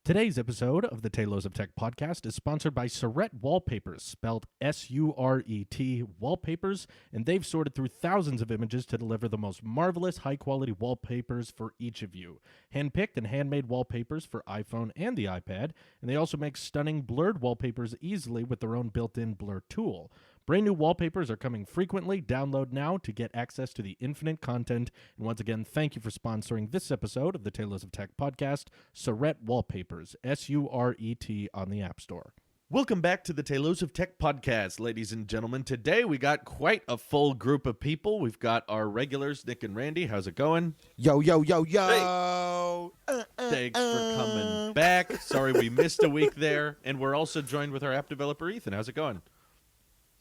Today's episode of the Tailosive Tech Podcast is sponsored by Surret Wallpapers, spelled S-U-R-E-T, Wallpapers, and they've sorted through thousands of images to deliver the most marvelous, high-quality wallpapers for each of you. Hand-picked and handmade wallpapers for iPhone and the iPad, and they also make stunning blurred wallpapers easily with their own built-in blur tool. Brand new wallpapers are coming frequently. Download now to get access to the infinite content. And once again, thank you for sponsoring this episode of the Tailosive Tech Podcast, Surret Wallpapers, S-U-R-E-T on the App Store. Welcome back to the Tailosive Tech Podcast, ladies and gentlemen. Today we got quite a full group of people. We've got our regulars, Nick and Randy. How's it going? Yo, yo, yo, yo. Hey. Thanks for coming back. Sorry we missed a week there. And we're also joined with our app developer, Ethan. How's it going?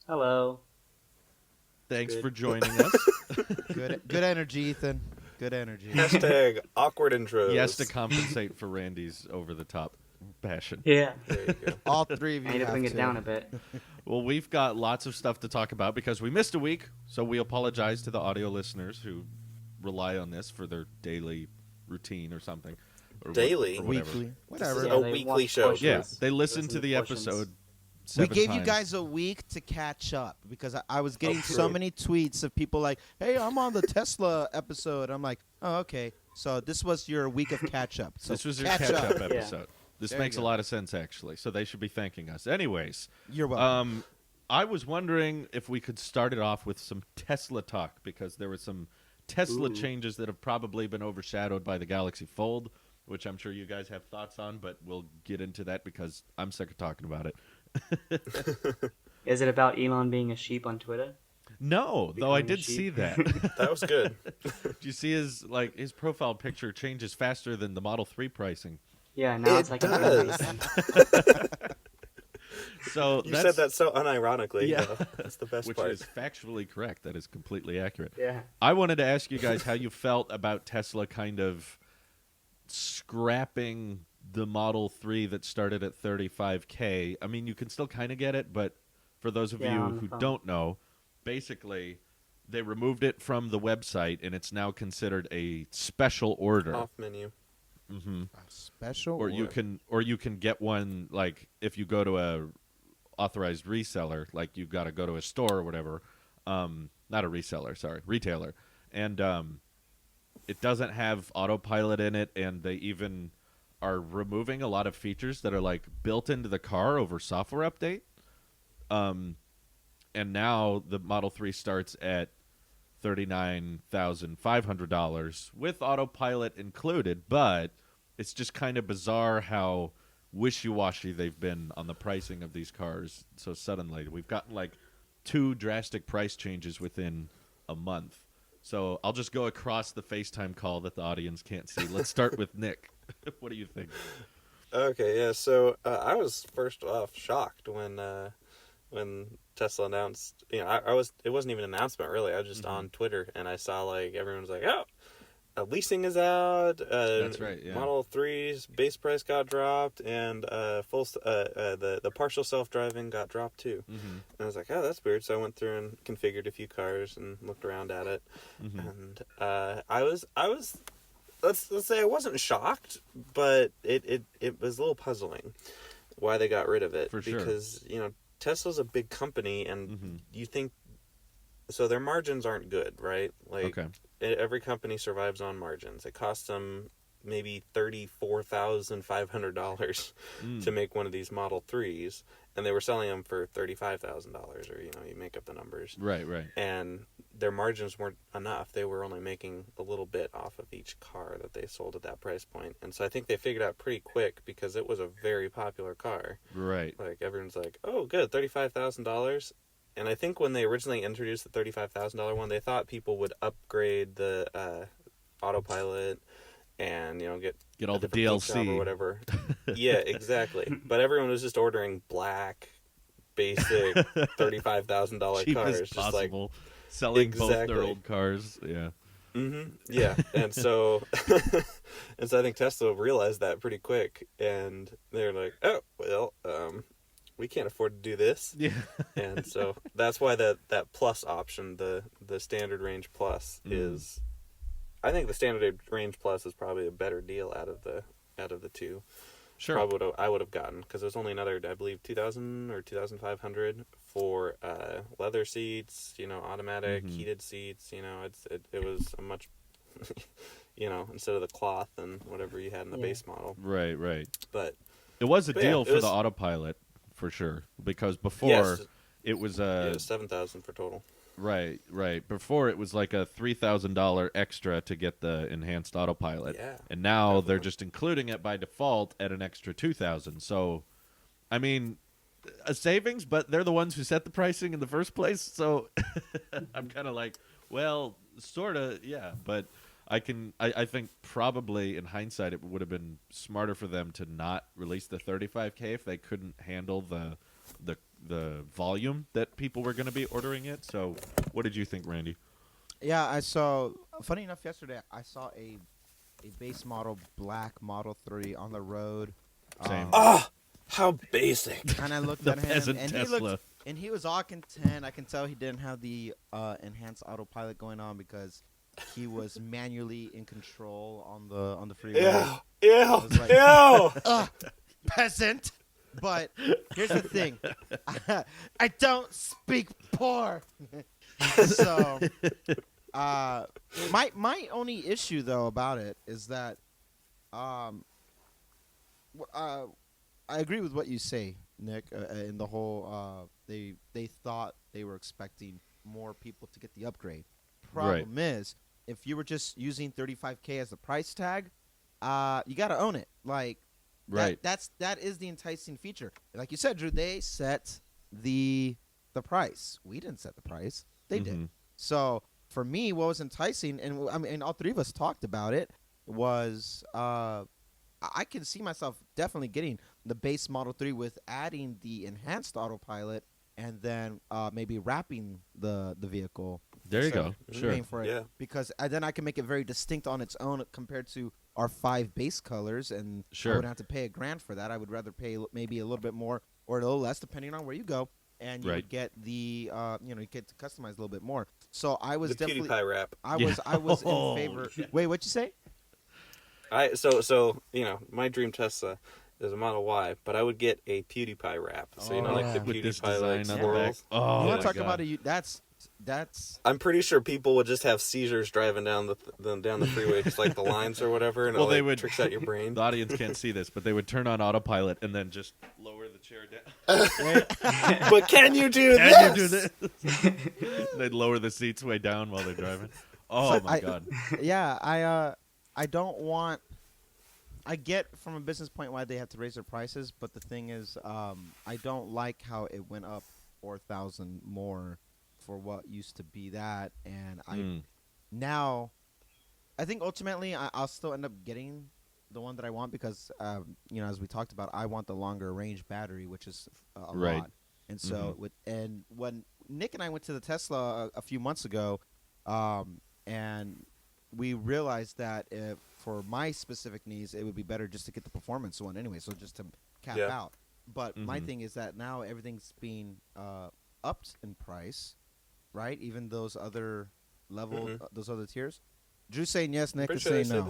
Hello. Thanks Good. for joining us. Good energy, Ethan. Good energy. Hashtag awkward intros. He has to compensate for Randy's over-the-top passion. Yeah. There you go. All three of you I need to have bring it down a bit. Well, we've got lots of stuff to talk about because we missed a week, so we apologize to the audio listeners who rely on this for their daily routine or something. Or Daily? or whatever. Weekly. This Whatever. is Yeah, a they weekly watch show. portions. Yeah, they listen Listen to to the portions. episode We 7 gave times. you guys a week to catch up because I was getting true. so many tweets of people like, hey, I'm on the Tesla episode. I'm like, oh, okay. So this was your week of catch up. So This was your catch catch-up up. episode. This There you makes a go. lot of sense, actually, so they should be thanking us. Anyways, You're welcome. I was wondering if we could start it off with some Tesla talk because there were some Tesla Ooh. changes that have probably been overshadowed by the Galaxy Fold, which I'm sure you guys have thoughts on, but we'll get into that because I'm sick of talking about it. Is it about Elon being a sheep on Twitter? No, though I Becoming a did sheep? see that. That was good. Do you see his profile picture changes faster than the Model 3 pricing? Yeah, now It it's like does. So You that's, said that so unironically. Yeah. That's the best which part. is factually correct. That is completely accurate. Yeah. I wanted to ask you guys how you felt about Tesla kind of scrapping the Model 3 that started at $35K. I mean, you can still kind of get it, but for those of Yeah, you on the who phone. don't know, basically they removed it from the website and it's now considered a special order. Off menu. Mm-hmm. Special Or you can get one like if you go to a authorized reseller, like you've got to go to a store or whatever. Not a reseller, sorry, retailer, and it doesn't have autopilot in it, and they even are removing a lot of features that are like built into the car over software update. And now the Model 3 starts at $39,500 with autopilot included, but it's just kind of bizarre how wishy-washy they've been on the pricing of these cars so suddenly. We've gotten like 2 drastic price changes within a month. So I'll just go across the FaceTime call that the audience can't see. Let's start with Nick. What do you think? Okay, yeah. So I was first off shocked when Tesla announced. You know, I was. It wasn't even an announcement really. I was just on Twitter and I saw like everyone was like, "Oh, leasing is out." That's right, yeah. Model 3's base price got dropped, and the partial self-driving got dropped too. Mm-hmm. And I was like, "Oh, that's weird." So I went through and configured a few cars and looked around at it, Mm-hmm. and I was. Let's say I wasn't shocked, but it was a little puzzling why they got rid of it. For sure. Because Tesla's a big company, and Mm-hmm. you think so their margins aren't good, right? Like Okay. every company survives on margins. It costs them maybe $34,500 to make one of these Model 3s, and they were selling them for $35,000, or you make up the numbers. Right. And their margins weren't enough. They were only making a little bit off of each car that they sold at that price point. And so I think they figured out pretty quick, because it was a very popular car. Right. Like everyone's like, "Oh, good, $35,000." And I think when they originally introduced the $35,000 one, they thought people would upgrade the autopilot and get Get all a the different paint job DLC. or whatever. Yeah, exactly. But everyone was just ordering black, basic $35,000 cars, Cheapest just like possible. Selling both their Exactly. old cars. Yeah. yeah. And so I think Tesla realized that pretty quick, and they're like, "Oh, well, we can't afford to do this." Yeah. And so that's why that plus option, the standard range plus, is, I think the standard range plus is probably a better deal out of the two. Sure. probably I would have gotten, because there's only another, I believe, 2,000 or 2,500 for leather seats, automatic heated seats. It was a much, instead of the cloth and whatever you had in the base model. Right. But It was a deal for was, the autopilot, for sure, because before it was it was $7,000 for total. Right. Before it was like a $3,000 extra to get the enhanced autopilot, and now definitely. they're just including it by default at an extra $2,000. So, I mean, a savings, but they're the ones who set the pricing in the first place. So, I'm kind of like, well, sort of, yeah, but I think probably in hindsight it would have been smarter for them to not release the 35K if they couldn't handle the volume that people were going to be ordering it. So what did you think, Randy? Yeah, I saw. Funny enough, yesterday I saw a base model black Model 3 on the road. Same. How basic! And I looked The at him, peasant and Tesla. he was all content. I can tell he didn't have the enhanced autopilot going on because he was manually in control on the freeway. Ew! was like- Ew! Peasant. But here's the thing, I don't speak poor. So, my only issue though about it is that, I agree with what you say, Nick. In the whole, they thought they were expecting more people to get the upgrade. Problem is, if you were just using 35K as the price tag, you got to own it. Like. Right. That is the enticing feature. Like you said, Drew, they set the price. We didn't set the price. They did. So for me, what was enticing, and I mean, all three of us talked about it, was I can see myself definitely getting the base Model 3 with adding the enhanced autopilot and then maybe wrapping the vehicle. There you go. Sure. Paying for it. Yeah. Because then I can make it very distinct on its own compared to our 5 base colors, and Sure. I wouldn't have to pay $1,000 for that. I would rather pay maybe a little bit more or a little less, depending on where you go, and you would get the you get to customize a little bit more. So I was The definitely PewDiePie wrap. I was in favor. Wait, what'd you say? So my dream Tesla is a Model Y, but I would get a PewDiePie wrap. So like the With this PewDiePie like design on the back. swirls. Oh, You my want to talk God. about it? That's I'm pretty sure people would just have seizures driving down the freeway, just like the lines or whatever, and Well, it they like, would tricks out your brain. The audience can't see this, but they would turn on autopilot and then just lower the chair down. But can you do this? Can you do this? They'd lower the seats way down while they're driving. Oh, So my God. yeah. I don't want. I get from a business point why they have to raise their prices, but the thing is, I don't like how it went up 4,000 more for what used to be that, and now I think ultimately I'll still end up getting the one that I want because as we talked about, I want the longer range battery, which is a lot. And so when Nick and I went to the Tesla a few months ago, and we realized that for my specific needs, it would be better just to get the performance one anyway, so just to cap out. But my thing is that now everything's being upped in price, right? Even those other those other tiers. Drew's saying yes, Nick is saying no.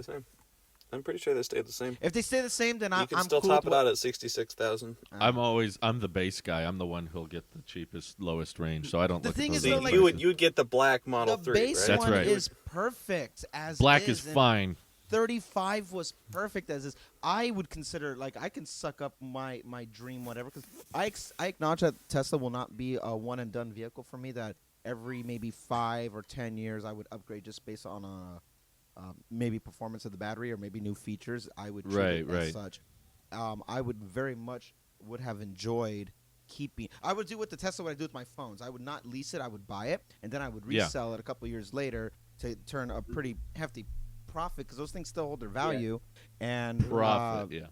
I'm pretty sure they stayed the same. If they stay the same, then You I'm can still cool top with it out at 66,000. I'm the base guy. I'm the one who'll get the cheapest, lowest range, so I don't The look thing at is, those though, other like- prices. You would get the black Model the 3, base right? That's one right. is perfect as Black is and fine. 35 was perfect as is. I would consider, like, I can suck up my dream whatever, because I acknowledge that Tesla will not be a one and done vehicle for me, that every maybe 5 or 10 years I would upgrade just based on maybe performance of the battery or maybe new features. I would treat it as such. I would very much would have enjoyed keeping. I would do with the Tesla what I do with my phones. I would not lease it. I would buy it, and then I would resell it a couple years later to turn a pretty hefty profit, because those things still hold their value. And Profit,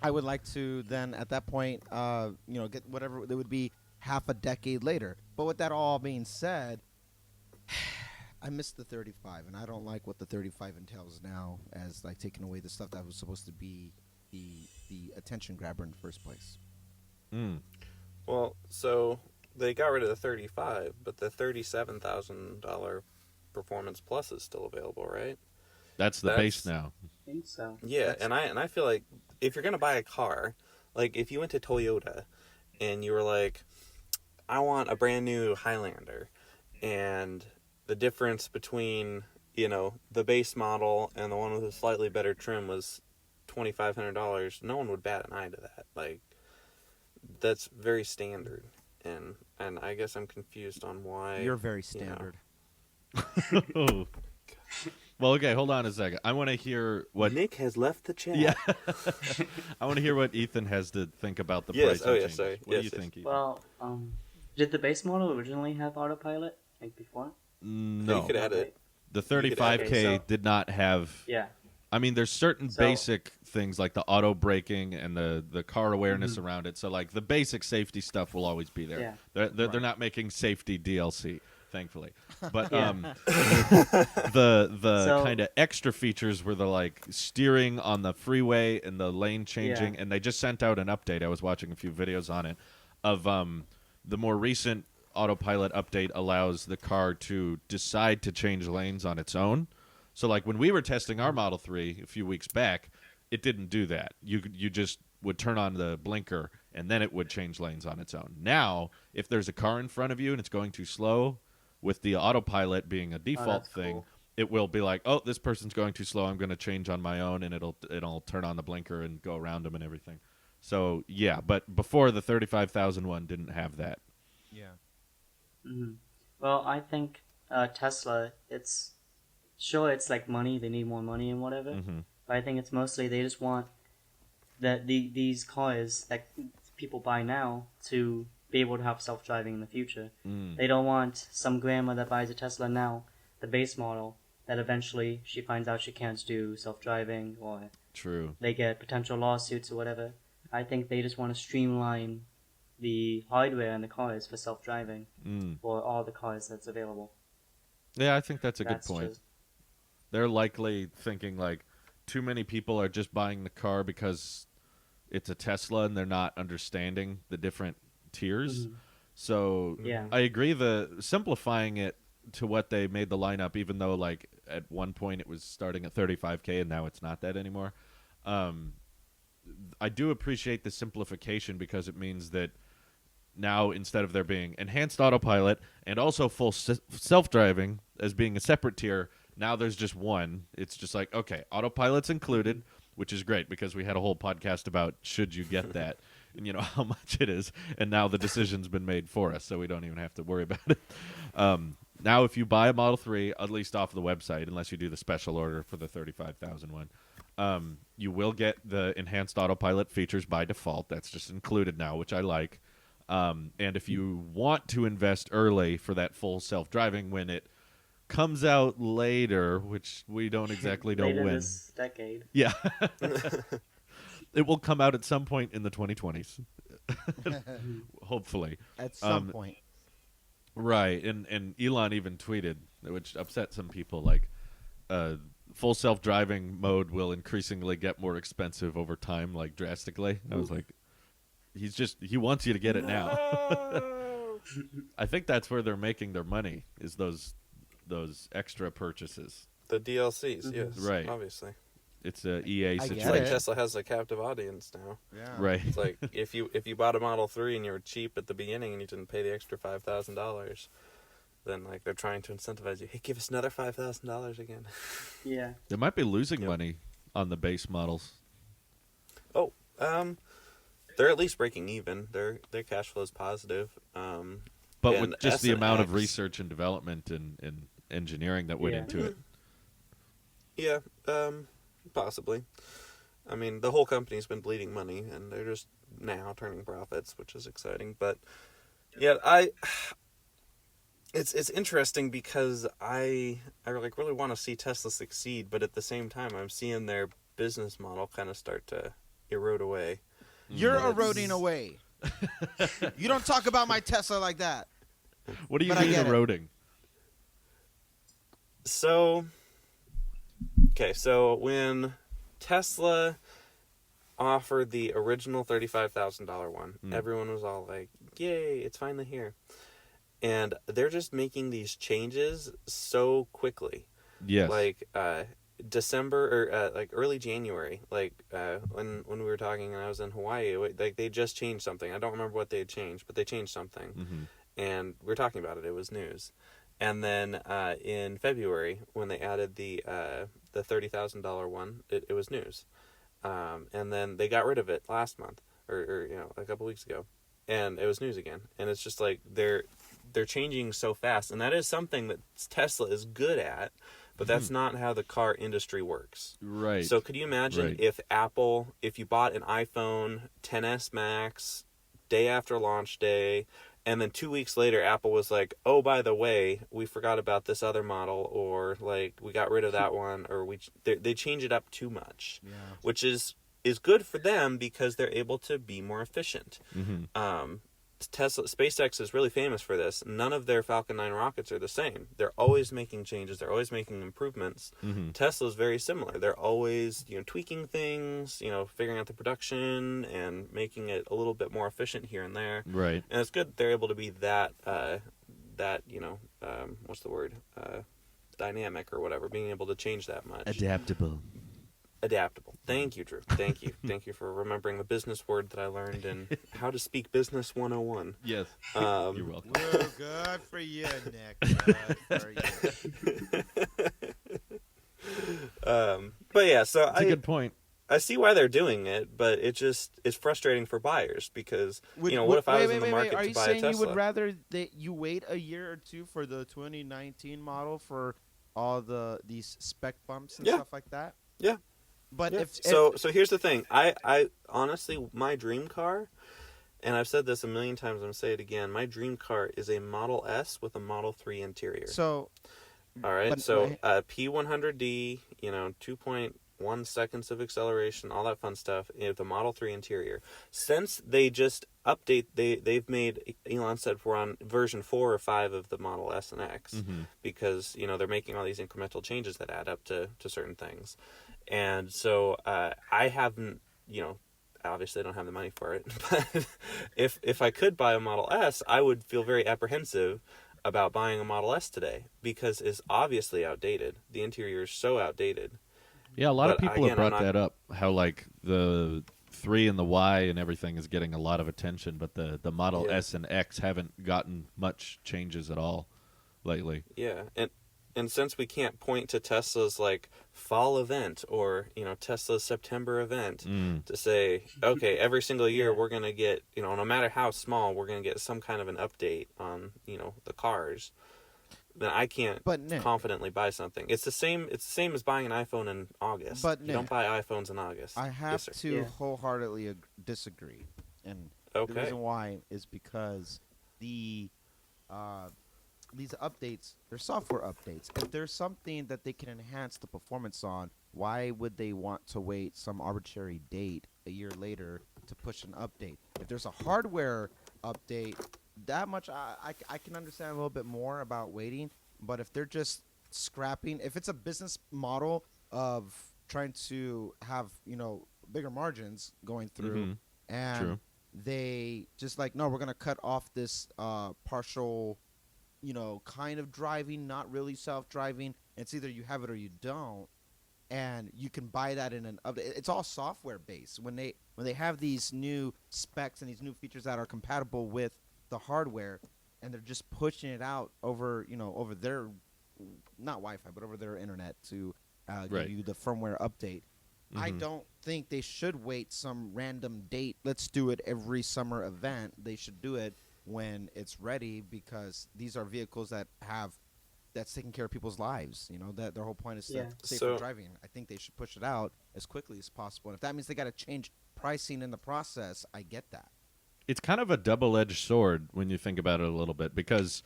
I would like to then at that point, get whatever it would be half a decade later. But with that all being said, I missed the 35, and I don't like what the 35 entails now, as like taking away the stuff that was supposed to be the attention grabber in the first place. Well, so they got rid of the 35, but the $37,000 Performance Plus is still available, right? That's the base now. I think so. Yeah, and I feel like if you're gonna buy a car, like if you went to Toyota and you were like, I want a brand new Highlander, and the difference between, you know, the base model and the one with a slightly better trim was $2,500, no one would bat an eye to that. Like, that's very standard, and I guess I'm confused on why You're very standard. Oh. Well, okay, hold on a second. I want to hear what Nick has left the chat. Yeah, I want to hear what Ethan has to think about the Yes. pricing Oh, yes. changes. Sorry. What Yes, do you yes. think, Ethan? Well, did the base model originally have autopilot like before? No, You could add it. the could add it. 35K Okay, so- did not have. Yeah. I mean, there's certain So- basic things like the auto braking and the car awareness around it. So, like, the basic safety stuff will always be there. Yeah. They're not making safety DLC, thankfully. But Yeah. the So- kind of extra features were the like steering on the freeway and the lane changing, Yeah. and they just sent out an update. I was watching a few videos on it of the more recent autopilot update allows the car to decide to change lanes on its own. So, like, when we were testing our Model 3 a few weeks back, it didn't do that. You just would turn on the blinker, and then it would change lanes on its own. Now, if there's a car in front of you and it's going too slow, with the autopilot being a default that's thing, cool. it will be like, oh, this person's going too slow. I'm going to change on my own, and it'll turn on the blinker and go around them and everything. So, yeah, but before the 35,000 one didn't have that. Yeah. Hmm. Well, I think Tesla. It's like money. They need more money and whatever. Mm-hmm. But I think it's mostly they just want that these cars that people buy now to be able to have self-driving in the future. Mm. They don't want some grandma that buys a Tesla now, the base model, that eventually she finds out she can't do self-driving or True. they get potential lawsuits or whatever. I think they just want to streamline the hardware in the cars for self-driving Mm. for all the cars that's available. Yeah, I think that's a That's good point. just- They're likely thinking like too many people are just buying the car because it's a Tesla and they're not understanding the different tiers. Mhm. So Yeah. I agree the simplifying it to what they made the lineup, even though like at one point it was starting at 35K and now it's not that anymore. I do appreciate the simplification because it means that now instead of there being enhanced autopilot and also full self-driving as being a separate tier, now there's just one. It's just like, okay, autopilot's included, which is great because we had a whole podcast about should you get that and you know how much it is, and now the decision's been made for us, so we don't even have to worry about it. Now if you buy a Model 3, at least off the website, unless you do the special order for the 35,000 one, you will get the enhanced autopilot features by default. That's just included now, which I like. And if you want to invest early for that full self-driving when it comes out later, which we don't exactly know Later when. this decade. Yeah. It will come out at some point in the 2020s. Hopefully. At some Um, point. Right. And Elon even tweeted, which upset some people, like, full self-driving mode will increasingly get more expensive over time, like drastically. I was like, he wants you to get it now. I think that's where they're making their money, is those extra purchases. The DLCs, yes. Right. Obviously. It's a EA I get It's situation. like it. Tesla has a captive audience now. Yeah. Right. It's like if you bought a Model 3 and you were cheap at the beginning and you didn't pay the extra $5,000, then like they're trying to incentivize you. Hey, give us another $5,000 again. Yeah. They might be losing Yep. money on the base models. Oh, they're at least breaking even. Their cash flow is positive. But And with just S the and amount of X. research and development and engineering that went Yeah. into it. Yeah, possibly. I mean, the whole company's been bleeding money, and they're just now turning profits, which is exciting. But yeah, it's interesting because I like really want to see Tesla succeed, but at the same time, I'm seeing their business model kind of start to erode away. You're But eroding away. You don't talk about my Tesla like that. What do you But I mean get it. eroding? So when Tesla offered the original $35,000 one, everyone was all like, yay, it's finally here. And they're just making these changes so quickly. Yes. Like, December or like early January, like when we were talking and I was in Hawaii, like they just changed something. I don't remember what they had changed, but they changed something, and we were talking about it. It was news. And then in February, when they added the $30,000 one, it was news. And then they got rid of it last month, or a couple weeks ago, and it was news again. And it's just like they're changing so fast, and that is something that Tesla is good at, but that's not how the car industry works. Right. So could you imagine if you bought an iPhone XS Max day after launch day, and then 2 weeks later, Apple was like, "Oh, by the way, we forgot about this other model," or like, "We got rid of that one," or they change it up too much, which is good for them because they're able to be more efficient. SpaceX is really famous for this. None of their Falcon 9 rockets are the same. They're always making changes. They're always making improvements. Tesla is very similar. They're always, tweaking things, figuring out the production and making it a little bit more efficient here and there. Right. And it's good they're able to be that what's the word? Dynamic or whatever, being able to change that much. Adaptable. Thank you, Drew. Thank you. Thank you for remembering the business word that I learned in How to Speak Business 101. Yes. You're welcome. Well, good for you, Nick. Good for you. But yeah, so That's a good point. I see why they're doing it, but it's frustrating for buyers because what if I was in the market Are to you buy a saying Tesla? you would rather that you wait a year or two for the 2019 model for all these spec bumps and stuff like that? Yeah. But Yeah. if So here's the thing. I honestly, my dream car, and I've said this a million times, I'm going to say it again, my dream car is a Model S with a Model 3 interior. So, all right, but- so P100D, 2.1 seconds of acceleration, all that fun stuff, the Model 3 interior. Since they just they've made, Elon said we're on version 4 or 5 of the Model S and X, because, they're making all these incremental changes that add up to certain things. And so I haven't, obviously I don't have the money for it, but if I could buy a Model S, I would feel very apprehensive about buying a Model S today because it's obviously outdated. The interior is so outdated. Yeah, a lot of people have brought I'm not- that up, how like the 3 and the Y and everything is getting a lot of attention, but the Model S and X haven't gotten much changes at all lately. Yeah, and since we can't point to Tesla's like fall event or Tesla's September event to say, okay, every single year we're gonna get no matter how small we're gonna get some kind of an update on the cars, then I can't confidently buy something. It's the same as buying an iPhone in August. But you don't buy iPhones in August. I have Yes, to wholeheartedly disagree, and the reason why is because these updates, they're software updates. If there's something that they can enhance the performance on, why would they want to wait some arbitrary date a year later to push an update? If there's a hardware update, that much I can understand a little bit more about waiting. But if they're just scrapping, if it's a business model of trying to have bigger margins going through, and True. they just like, no, we're gonna cut off this partial kind of driving, not really self-driving. It's either you have it or you don't, and you can buy that in an update. It's all software based. When they have these new specs and these new features that are compatible with the hardware, and they're just pushing it out over over their not Wi-Fi but over their internet to give you the firmware update. I don't think they should wait some random date. Let's do it every summer event. They should do it when it's ready, because these are vehicles that's taking care of people's lives. That their whole point is safer driving. I think they should push it out as quickly as possible. And if that means they got to change pricing in the process, I get that. It's kind of a double-edged sword when you think about it a little bit, because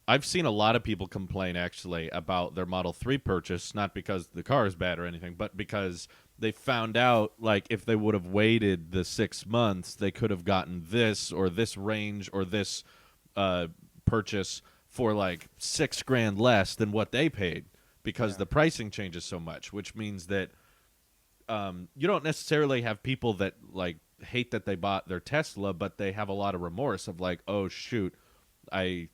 I've seen a lot of people complain actually about their Model 3 purchase, not because the car is bad or anything, but because they found out, like, if they would have waited the 6 months, they could have gotten this or this range or this purchase for like $6,000 less than what they paid, because the pricing changes so much, which means that you don't necessarily have people that like hate that they bought their Tesla, but they have a lot of remorse of like, oh shoot, I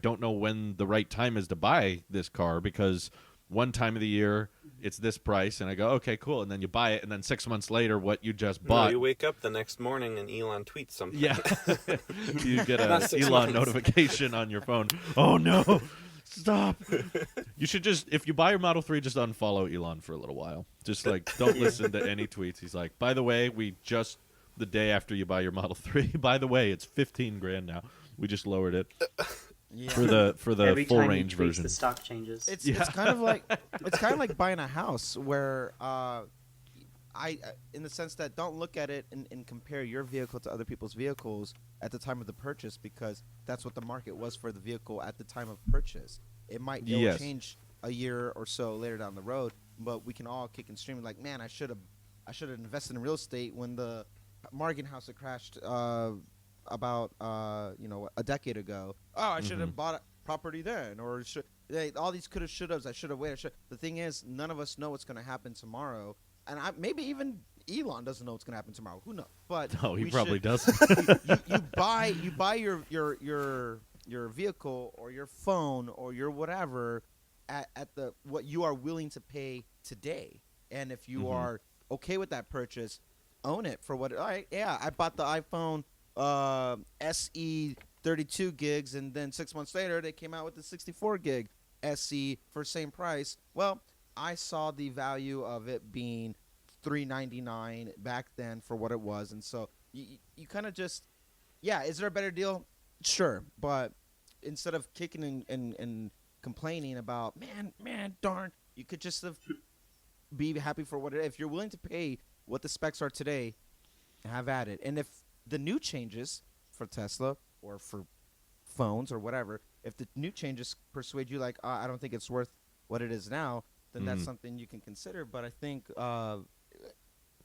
don't know when the right time is to buy this car, because one time of the year it's this price, and I go, okay, cool, and then you buy it, and then 6 months later, what you just No, bought. you wake up the next morning and Elon tweets something. Yeah, you get a Not 6 Elon months. notification on your phone. Oh no, stop! You should just, if you buy your Model 3, just unfollow Elon for a little while. Just like don't listen to any tweets. He's like, by the way, we just the day after you buy your Model 3. By the way, it's $15,000 now. We just lowered it Yeah. for the Every full time range he tweets, version. the stock changes. It's Yeah. it's kind of like buying a house where in the sense that don't look at it and compare your vehicle to other people's vehicles at the time of the purchase, because that's what the market was for the vehicle at the time of purchase. It might Yes. change a year or so later down the road, but we can all kick and scream like, man, I should have invested in real estate when the Morgan house had crashed about a decade ago. Oh, I should have bought a property then, or all these coulda, shouldas. I should have waited. The thing is, none of us know what's going to happen tomorrow, and maybe even Elon doesn't know what's going to happen tomorrow. Who knows? But No, he we probably should- doesn't. you buy your vehicle or your phone or your whatever at the what you are willing to pay today, and if you are okay with that purchase, own it for what. All right, yeah, I bought the iPhone SE 32 gigs, and then 6 months later they came out with the 64 gig SE for same price. Well, I saw the value of it being $399 back then for what it was, and so you kind of just, yeah, is there a better deal? Sure, but instead of kicking and complaining about man darn, you could just be happy for what it is. If you're willing to pay what the specs are today, have at it. And if the new changes for Tesla or for phones or whatever, if the new changes persuade you like, I don't think it's worth what it is now, then that's something you can consider. But I think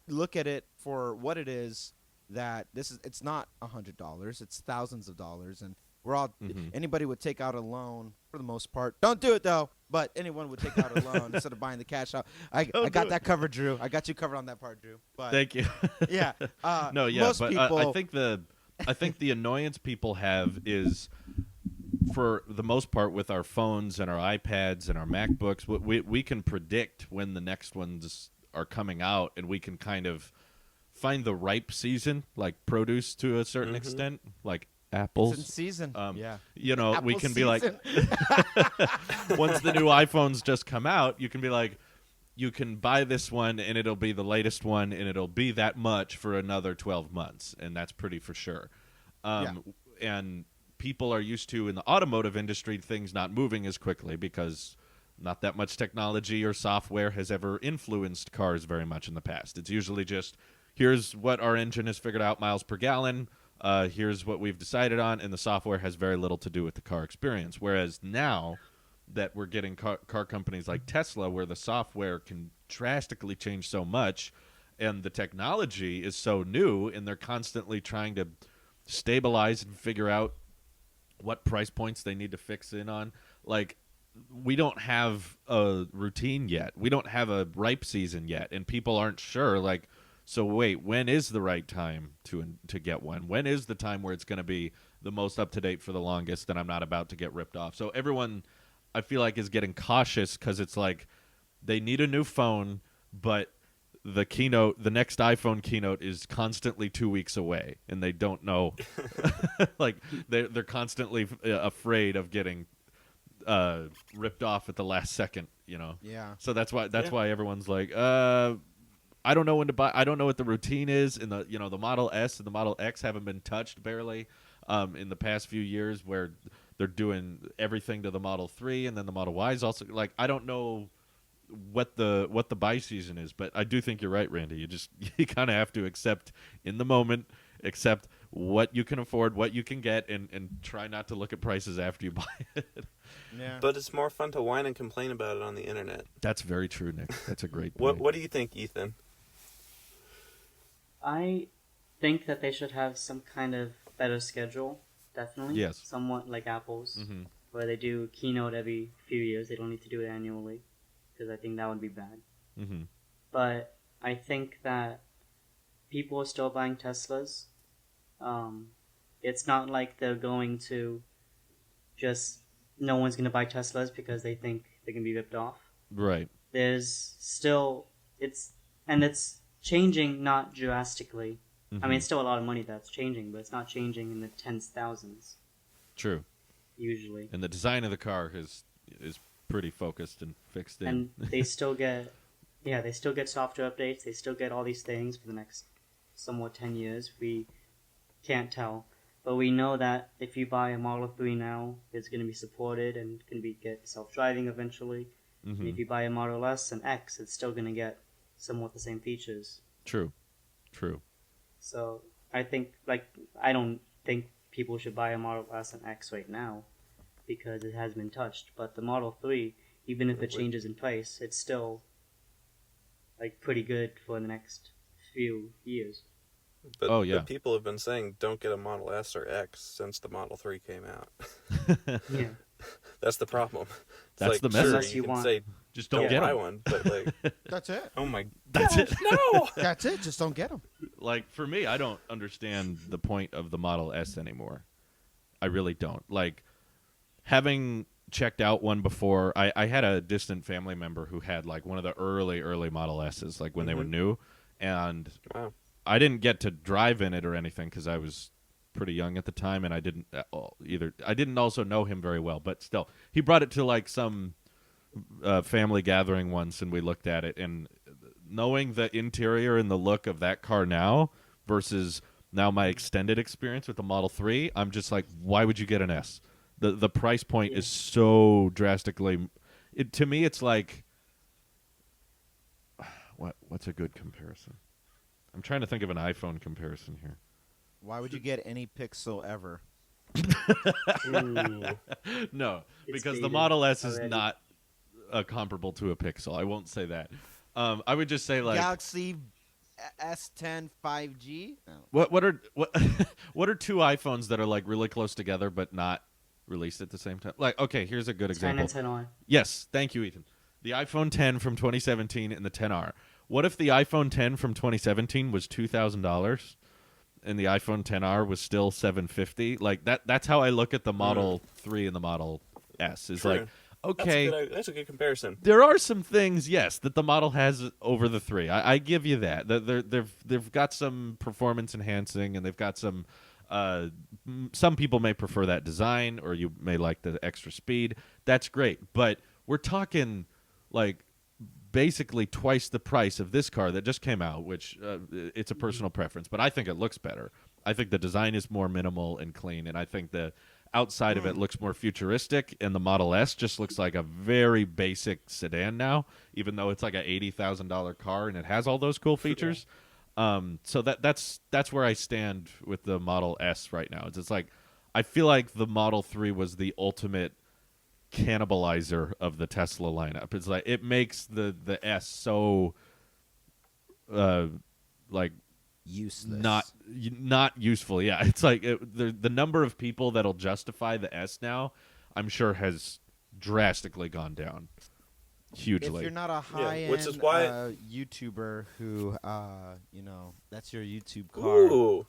look at it for what it is, that it's not $100, it's thousands of dollars, and we're all anybody would take out a loan for the most part. Don't do it though, but anyone would take out a loan instead of buying the cash out. I got that covered, Drew. I got you covered on that part, Drew. But Thank you. yeah, No, yeah, most but people, I think the annoyance people have is, for the most part, with our phones and our iPads and our MacBooks, we can predict when the next ones are coming out, and we can kind of find the ripe season, like produce to a certain extent, like apples. it's in season. Yeah, You know, we Apple can be like, season. once the new iPhones just come out, you can be like, you can buy this one and it'll be the latest one and it'll be that much for another 12 months, and that's pretty for sure. And people are used to, in the automotive industry, things not moving as quickly because not that much technology or software has ever influenced cars very much in the past. It's usually just, here's what our engine has figured out, miles per gallon. Here's what we've decided on, and the software has very little to do with the car experience. Whereas now that we're getting car companies like Tesla, where the software can drastically change so much, and the technology is so new, and they're constantly trying to stabilize and figure out what price points they need to fix in on. Like, we don't have a routine yet. We don't have a ripe season yet, and people aren't sure, like, so wait, when is the right time to get one? When is the time where it's going to be the most up-to-date for the longest and I'm not about to get ripped off? So everyone, I feel like, is getting cautious because it's like they need a new phone, but the next iPhone keynote is constantly 2 weeks away, and they don't know. Like, they're constantly afraid of getting ripped off at the last second, you know? Yeah. So that's why everyone's like, I don't know when to buy. I don't know what the routine is. And the Model S and the Model X haven't been touched barely in the past few years, where they're doing everything to the Model 3, and then the Model Y is also, like, I don't know what the buy season is, but I do think you're right, Randy. You kind of have to accept in the moment, accept what you can afford, what you can get, and try not to look at prices after you buy it. Yeah. But it's more fun to whine and complain about it on the internet. That's very true, Nick. That's a great point. What do you think, Ethan? I think that they should have some kind of better schedule, definitely. Yes. Somewhat like Apple's, Mhm. where they do keynote every few years. They don't need to do it annually, because I think that would be bad. Mm-hmm. But I think that people are still buying Teslas. It's not like they're going to just, no one's going to buy Teslas because they think they can be ripped off. Right. there's still it's changing, not drastically. I mean, it's still a lot of money that's changing, but it's not changing in the tens of thousands True. usually. And the design of the car is pretty focused and fixed in. And they still get software updates. They still get all these things for the next somewhat 10 years. We can't tell, but we know that if you buy a Model 3 now, it's going to be supported and can get self-driving eventually. And if you buy a Model S and X, it's still going to get somewhat the same features. True. So I don't think people should buy a Model S and X right now because it has been touched. But the Model 3, even if it changes in price, it's still like pretty good for the next few years. But, Oh, yeah. but people have been saying don't get a Model S or X since the Model 3 came out. Yeah. That's the problem. It's That's like, the sure, message. Unless you you can want- say Just don't don't get buy them. one, but like, That's it. oh my That's it. no. That's it. Just don't get them. Like, for me, I don't understand the point of the Model S anymore. I really don't. Like, having checked out one before, I had a distant family member who had, like, one of the early Model S's, like, when they were new. And Wow. I didn't get to drive in it or anything because I was pretty young at the time, and I didn't either. I didn't also know him very well, but still, he brought it to like some family gathering once, and we looked at it. And knowing the interior and the look of that car now versus now my extended experience with the Model 3, I'm just like, why would you get an S? The price point is so drastically. To me, it's like, what's a good comparison? I'm trying to think of an iPhone comparison here. Why would you get any Pixel ever? No, It's because the dated Model S is already. not comparable to a Pixel. I won't say that. I would just say like Galaxy S10 5G. No. what are what are two iPhones that are like really close together but not released at the same time? Like, okay, here's a good 10 example. and 10R. Yes, thank you, Ethan. The iPhone 10 from 2017 and the 10R. What if the iPhone 10 from 2017 was $2,000 and the iPhone 10R was still $750? Like that's how I look at the Model 3 and the Model S. Is True. like, okay, That's a good comparison. there are some things, yes, that the Model has over the 3. I give you that. They've got some performance enhancing, and they've got some. Some people may prefer that design, or you may like the extra speed. That's great, but we're talking like basically twice the price of this car that just came out, which it's a personal preference, but I think it looks better. I think the design is more minimal and clean, and I think the outside of it looks more futuristic, and the Model S just looks like a very basic sedan now, even though it's like a $80,000 car and it has all those cool features. So that's where I stand with the Model S right now. It's like I feel like the Model 3 was the ultimate cannibalizer of the Tesla lineup. It's like it makes the S so like Useless. not useful. Yeah, it's like the number of people that'll justify the S now, I'm sure, has drastically gone down hugely. If you're not a high-end which is why- YouTuber who, that's your YouTube car. Ooh,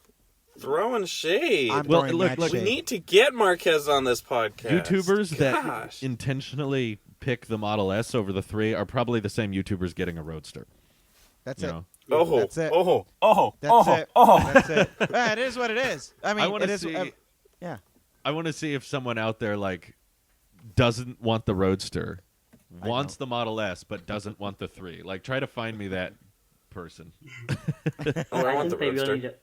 throwing shade. I'm Well, throwing look, mad look, we shade. need to get Marquez on this podcast. YouTubers that Gosh. intentionally pick the Model S over the 3 are probably the same YouTubers getting a Roadster. That's You it. know? Oh, That's it. oh, That's it. That's it. It is what it is. I mean, I want it to is. see. Yeah. I want to see if someone out there like doesn't want the Roadster, wants the Model S, but doesn't want the 3. Like, try to find me that person. Oh, I want the think they Roadster. really need to.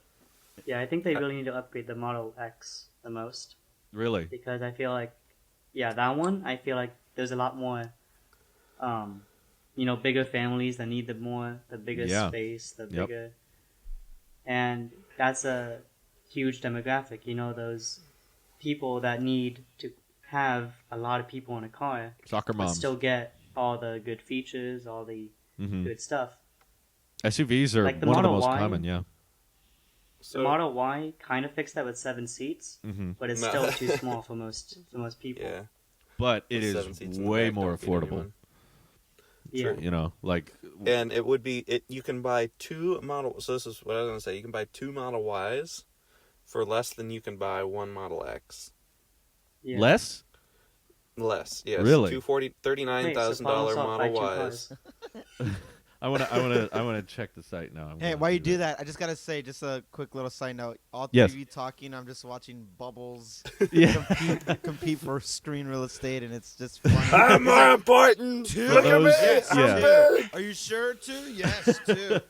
Yeah, I think they really need to upgrade the Model X the most, Really? because I feel like, that one. I feel like there's a lot more, bigger families that need the bigger Yeah. space, the Yep. bigger, and that's a huge demographic. Those people that need to have a lot of people in a car, Soccer but moms. still get all the good features, all the Mhm. good stuff. SUVs are Like the one of the Model most Y. common, yeah. So, The Model Y kind of fixed that with 7 seats, Mhm. but it's No. still too small for most people. yeah, But it the is 7 seats in the way back more don't get affordable. anyone. Yeah. You know, like And it would be you can buy two model. So this is what I was gonna say. You can buy two Model Ys for less than you can buy one Model X. Yeah. less. Less, yes. Really? $39,000 Model Ys. I wanna check the site now. Hey, while you do that, I just gotta say, just a quick little side note. All three Yes. of you talking, I'm just watching Bubbles Yeah. compete for screen real estate, and it's just funny. I'm more important. Look at me. Yes, Yeah. two. Are you sure two? Yes, two.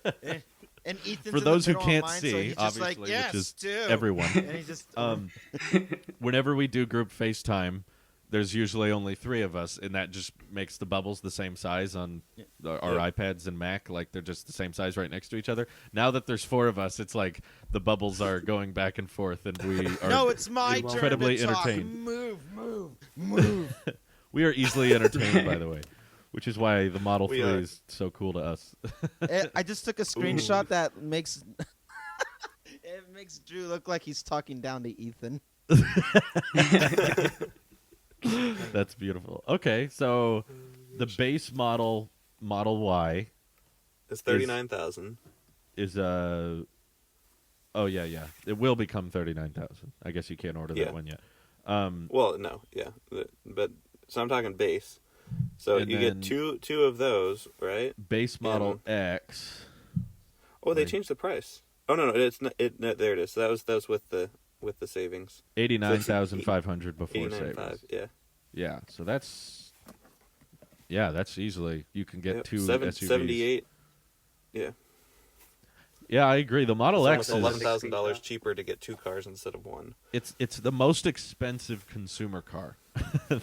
And Ethan's For in those the who middle can't on mine, see, so he's just like, obviously, yes, which is two. everyone. And he's just Whenever we do group FaceTime, there's usually only 3 of us, and that just makes the bubbles the same size on our iPads and Mac. Like, they're just the same size right next to each other. Now that there's 4 of us, it's like the bubbles are going back and forth, and we are no, it's my turn incredibly to talk. entertained. Move. We are easily entertained, by the way, which is why the Model 3 are. is so cool to us. I just took a screenshot that makes it makes Drew look like he's talking down to Ethan. That's beautiful. Okay, so the base Model Y It's 39,000. is oh yeah, it will become 39,000. I guess you can't order Yeah. that one yet. Well, no, yeah, but so I'm talking base. So And you then- get two of those, right? Base Model X. Oh, they Right. changed the price. Oh no, it's not, no, there it is. So that was with the savings. 89,500 before 89.5. savings. Yeah. Yeah, so that's easily you can get Yep, 2 seven- SUVs. 78. Yeah. Yeah, I agree. The Model It's X almost is $11,000 cheaper to get 2 cars instead of one. it's the most expensive consumer car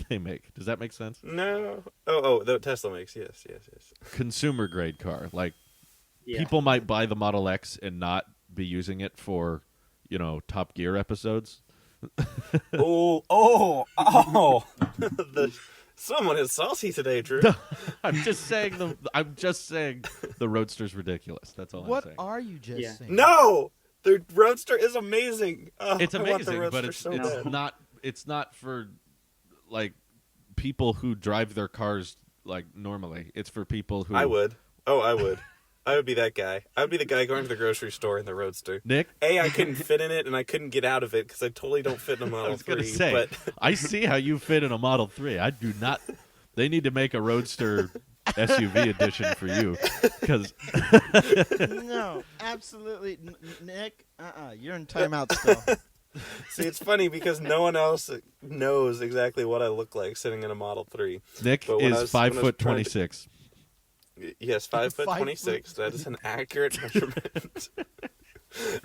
they make. Does that make sense? No. Oh, the Tesla makes. Yes. Consumer grade car. Like Yeah. people might buy the Model X and not be using it for, Top Gear episodes. oh. Someone is saucy today, Drew. I'm just saying the Roadster's ridiculous. That's all I'm What saying. are you just Yeah. saying? No, the Roadster is amazing. Oh, It's I want the amazing, but Roadster it's so it's bad. not it's not for like people who drive their cars like normally. It's for people who I would. Oh, I would. I would be that guy. I would be the guy going to the grocery store in the Roadster. Nick, I couldn't fit in it, and I couldn't get out of it because I totally don't fit in a Model I was going to 3. say, but I see how you fit in a Model 3. I do not. They need to make a Roadster SUV edition for you because No, absolutely, Nick. You're in timeout still. see, it's funny because no one else knows exactly what I look like sitting in a Model 3. Nick But when I is was- 5 when I was foot trying to- 26. Yes, 5 foot 5 26. That is an accurate measurement.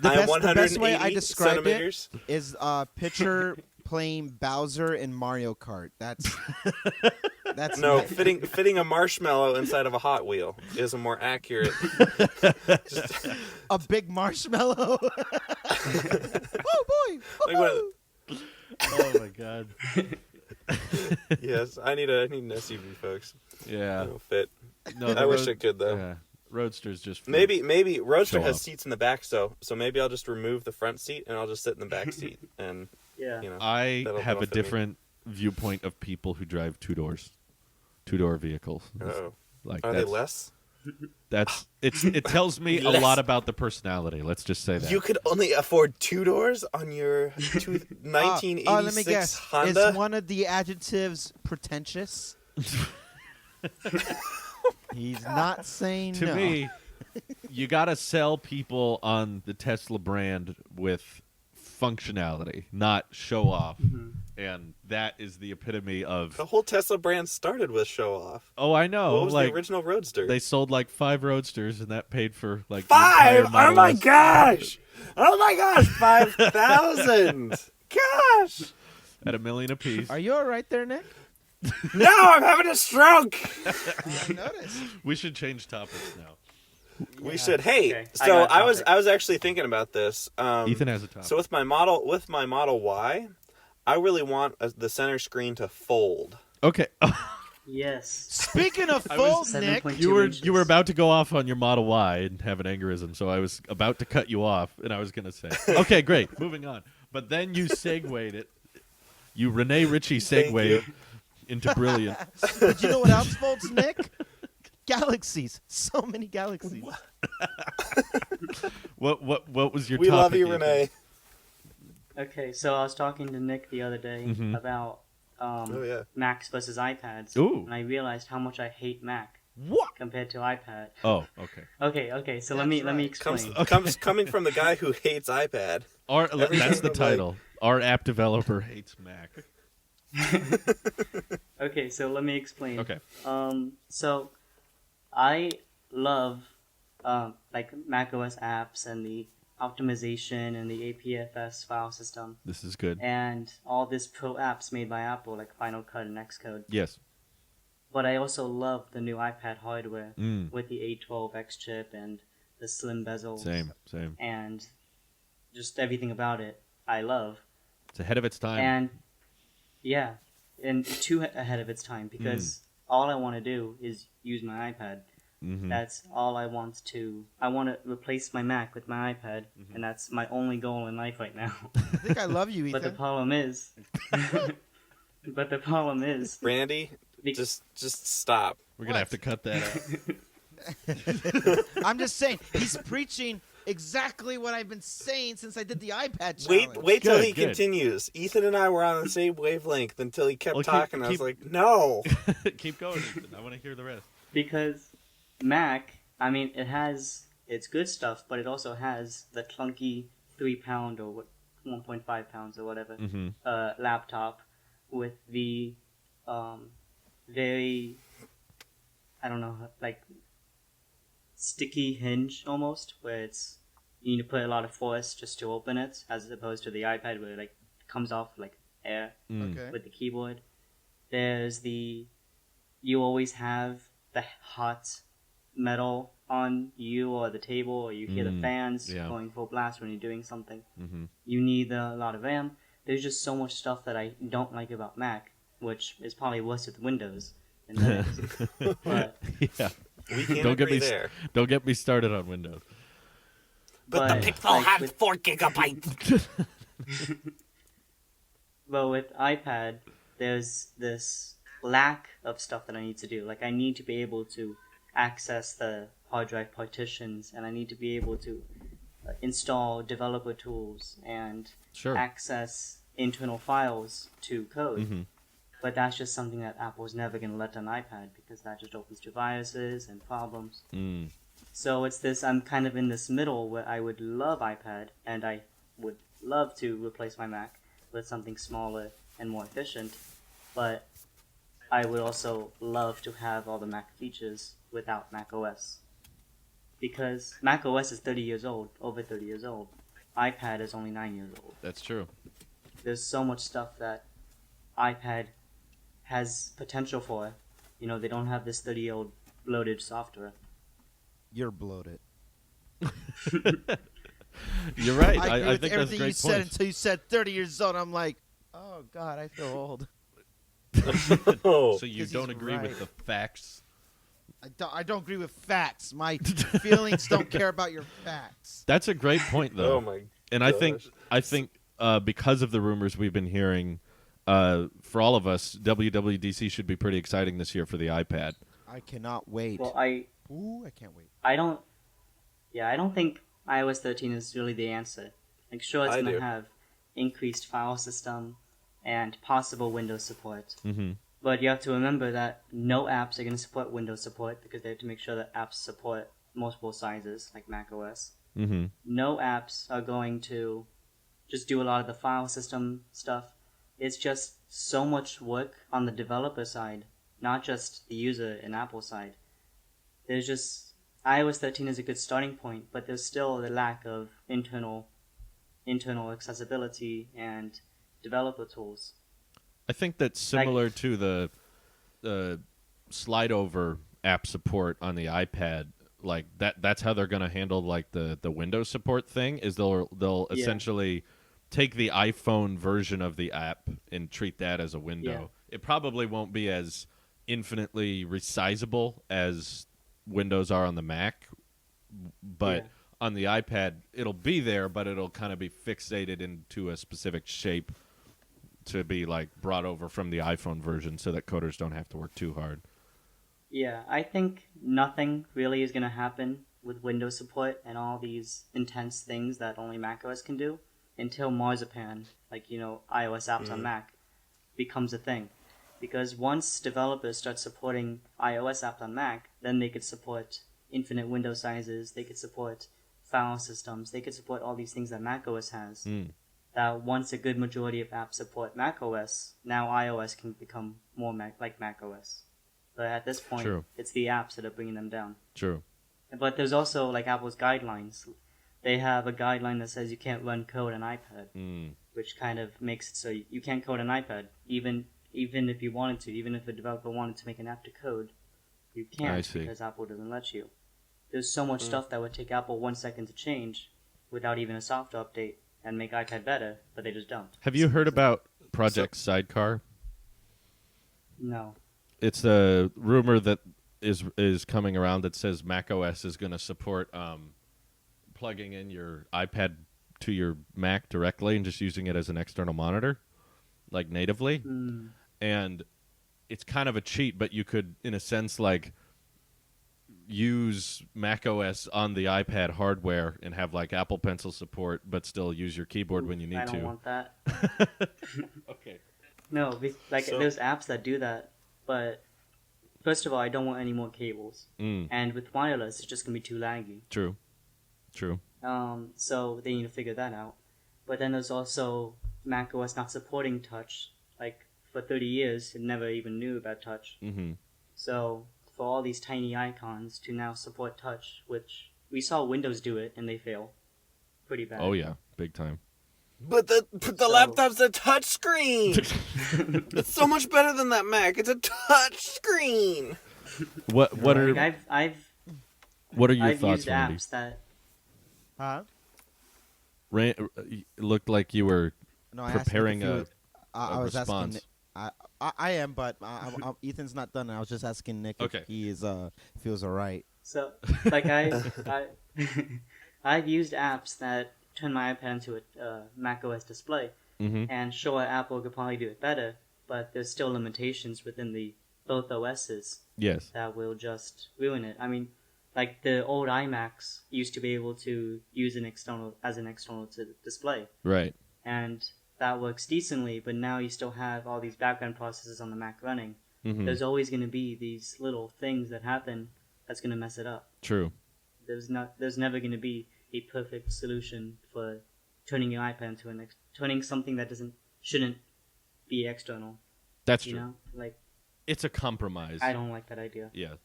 The best way I 180 described centimeters. it is picture playing Bowser in Mario Kart. That's No, Nick. fitting a marshmallow inside of a Hot Wheel is a more accurate. Just, a big marshmallow. Oh boy! like what, Oh my god. yes, I need an SUV, folks. Yeah. It'll fit. No, I wish it could though. Yeah. Roadster's just for- Maybe Roadster Show has off. seats in the back, so maybe I'll just remove the front seat and I'll just sit in the back seat, and Yeah. I that'll have a fit me. different viewpoint of people who drive two-door vehicles. Uh-oh. Like Are they that's, less? it tells me a Less. lot about the personality. Let's just say that. You could only afford 2 doors on your 1986 let me guess. Honda. Is one of the adjectives pretentious? He's not saying To no. me, you got to sell people on the Tesla brand with functionality, not show off. And that is the epitome of. The whole Tesla brand started with show off. Oh, I know. What was like the original Roadster? they sold like 5 Roadsters, and that paid for like the 5! entire Oh Model my S. gosh! Oh my gosh! 5,000! Gosh! At $1 million apiece. Are you all right there, Nick? No, I'm having a stroke. I noticed. We should change topics now. We should. Hey, Okay, I so got a I was topic. actually thinking about this. Ethan has a topic. So with my Model Y, I really want the center screen to fold. Okay. Yes. Speaking of I was- folds, Nick, 7.2 You inches. were about to go off on your Model Y and have an aneurysm, so I was about to cut you off, and I was going to say, okay, great, moving on. But then you segued it. You Rene Ritchie Thank segued you. it into brilliant. but you know what else folds, Nick? Galaxies. So many galaxies. What was your We topic? love you, Ethan? Renee. Okay, so I was talking to Nick the other day Mhm. about Oh yeah. Macs versus iPads, Ooh. and I realized how much I hate Mac What? compared to iPad. Oh, okay. Okay. So That's let me right. explain. Coming from the guy who hates iPad. That's the like- title. Our app developer hates Mac. Okay, so let me explain. Okay. So I love like macOS apps and the optimization and the APFS file system This is good. and all these pro apps made by Apple like Final Cut and Xcode. Yes. But I also love the new iPad hardware Mm. with the A12X chip and the slim bezels. Same. And just everything about it I love. It's ahead of its time. And yeah, and too ahead of its time because all I want to do is use my iPad. Mhm. That's all I want to. I want to replace my Mac with my iPad, and that's my only goal in life right now. I think I love you, But the Ethan. problem is, Randy, Be- just stop. We're gonna have to cut that out. I'm just saying, he's preaching exactly what I've been saying since I did the iPad challenge. Wait till Good, he good. continues. Ethan and I were on the same wavelength until he kept Well, talking. I was keep- like, no. Keep going, Ethan. I want to hear the rest. because Mac, I mean, it has its good stuff, but it also has the clunky 3 pound or 1.5 pounds or whatever Mm-hmm. laptop with the very, I don't know, like sticky hinge almost, where you need to put a lot of force just to open it, as opposed to the iPad where it like comes off like air Okay. with the keyboard. There's you always have the hot metal on you or the table, or you hear the fans yeah. going full blast when you're doing something. Mm-hmm. You need a lot of RAM. There's just so much stuff that I don't like about Mac, which is probably worse with Windows than Linux. But Yeah. We can't Don't get agree me there. Don't get me started on Windows. But the But, Pixel like, has with- 4 gigabytes. But with iPad, there's this lack of stuff that I need to do. Like, I need to be able to access the hard drive partitions, and I need to be able to install developer tools and Sure. access internal files to code. Mm-hmm. But that's just something that Apple's never going to let on iPad, because that just opens to viruses and problems. Mm. So it's this, I'm kind of in this middle where I would love iPad, and I would love to replace my Mac with something smaller and more efficient, but I would also love to have all the Mac features without macOS. Because macOS is 30 years old, over 30 years old. iPad is only 9 years old. That's true. There's so much stuff that iPad has potential for. You know, they don't have this 30-year-old bloated software. You're bloated. You're right. I agree I with think that's everything great you said point. until you said 30 years old. I'm like, oh God, I feel old. Oh. So you 'Cause don't he's agree right. with the facts? I don't agree with facts. My feelings don't care about your facts. That's a great point, though. Oh my. And gosh. I think because of the rumors we've been hearing, for all of us, WWDC should be pretty exciting this year for the iPad. I cannot wait. Well, Ooh, I can't wait. I don't think iOS 13 is really the answer. Like, sure, it's I going do. to have increased file system and possible Windows support. Mm-hmm. But you have to remember that no apps are going to support Windows support, because they have to make sure that apps support multiple sizes, like macOS. Mm-hmm. No apps are going to just do a lot of the file system stuff. It's just so much work on the developer side, not just the user and Apple side. There's just iOS 13 is a good starting point, but there's still the lack of internal accessibility and developer tools. I think that's similar to the slide over app support on the iPad. Like that's how they're going to handle like the Windows support thing, is they'll Yeah. essentially take the iPhone version of the app and treat that as a window. It probably won't be as infinitely resizable as Windows are on the Mac, but Yeah. on the iPad it'll be there, but it'll kind of be fixated into a specific shape to be like brought over from the iPhone version, so that coders don't have to work too hard. Yeah, I think nothing really is going to happen with Windows support and all these intense things that only macOS can do until Marzipan, like, you know, iOS apps on Mac. becomes a thing. Because once developers start supporting iOS apps on Mac, then they could support infinite window sizes, they could support file systems, they could support all these things that macOS has. That once a good majority of apps support macOS, now iOS can become more like macOS. But at this point, True. it's the apps that are bringing them down. True. But there's also like Apple's guidelines. They have a guideline that says you can't run code on iPad, which kind of makes it so you can't code on iPad, even if you wanted to, even if a developer wanted to make an app to code, you I can't see. because Apple doesn't let you. There's so much stuff that would take Apple 1 second to change without even a software update and make iPad better, but they just don't. Have you heard about Project Sidecar? No. It's a rumor that is coming around that says macOS is going to support plugging in your iPad to your Mac directly and just using it as an external monitor, like natively. And it's kind of a cheat, but you could, in a sense, like use macOS on the iPad hardware and have like Apple Pencil support, but still use your keyboard when you need I to. don't want that. Okay. No, there's apps that do that, but first of all, I don't want any more cables. And with wireless, it's just going to be too laggy. True. So they need to figure that out. But then there's also macOS not supporting touch. Like, for 30 years, it never even knew about touch. So for all these tiny icons to now support touch, which we saw Windows do it, and they fail pretty bad. Oh, yeah. Big time. But the laptop's a touch screen. It's so much better than that Mac. It's a touch screen. What are Like, I've your thoughts, used Randy? apps that... Huh? It looked like you were No, I asked Nick preparing if he a was- I was response. asking. I am, but Ethan's not done. I was just asking Nick Okay. if he is if he was all right. So, like, I've used apps that turn my iPad into a macOS display, and sure, Apple could probably do it better, but there's still limitations within both OSs Yes. that will just ruin it. I mean, like the old iMacs used to be able to use an external to display, Right. and that works decently. But now you still have all these background processes on the Mac running. There's always going to be these little things that happen that's going to mess it up. True. There's never going to be a perfect solution for turning your iPad into turning something that shouldn't be external. That's You true. know, like, It's a compromise. I don't like that idea Yeah.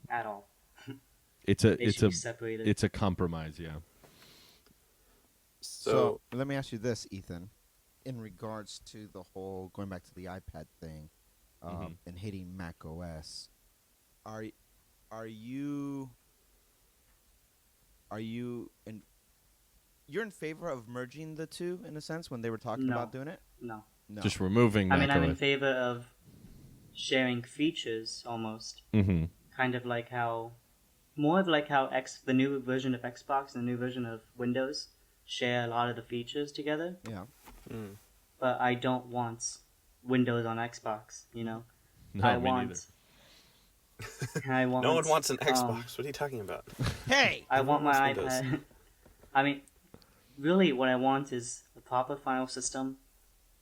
at all. It's a They should be separated. it's a compromise. Yeah. So let me ask you this, Ethan, in regards to the whole going back to the iPad thing, and hating Mac OS, are you you're in favor of merging the two in a sense when they were talking No. about doing it? No. No. Just removing. I mean, I'm in macOS. favor of sharing features almost. Kind of like how, more of like how the new version of Xbox and the new version of Windows share a lot of the features together. Yeah. But I don't want Windows on Xbox, you know? No, I me want... I want... No one wants an Xbox. What are you talking about? Hey. I want my Everyone wants iPad... I mean, really what I want is a proper file system,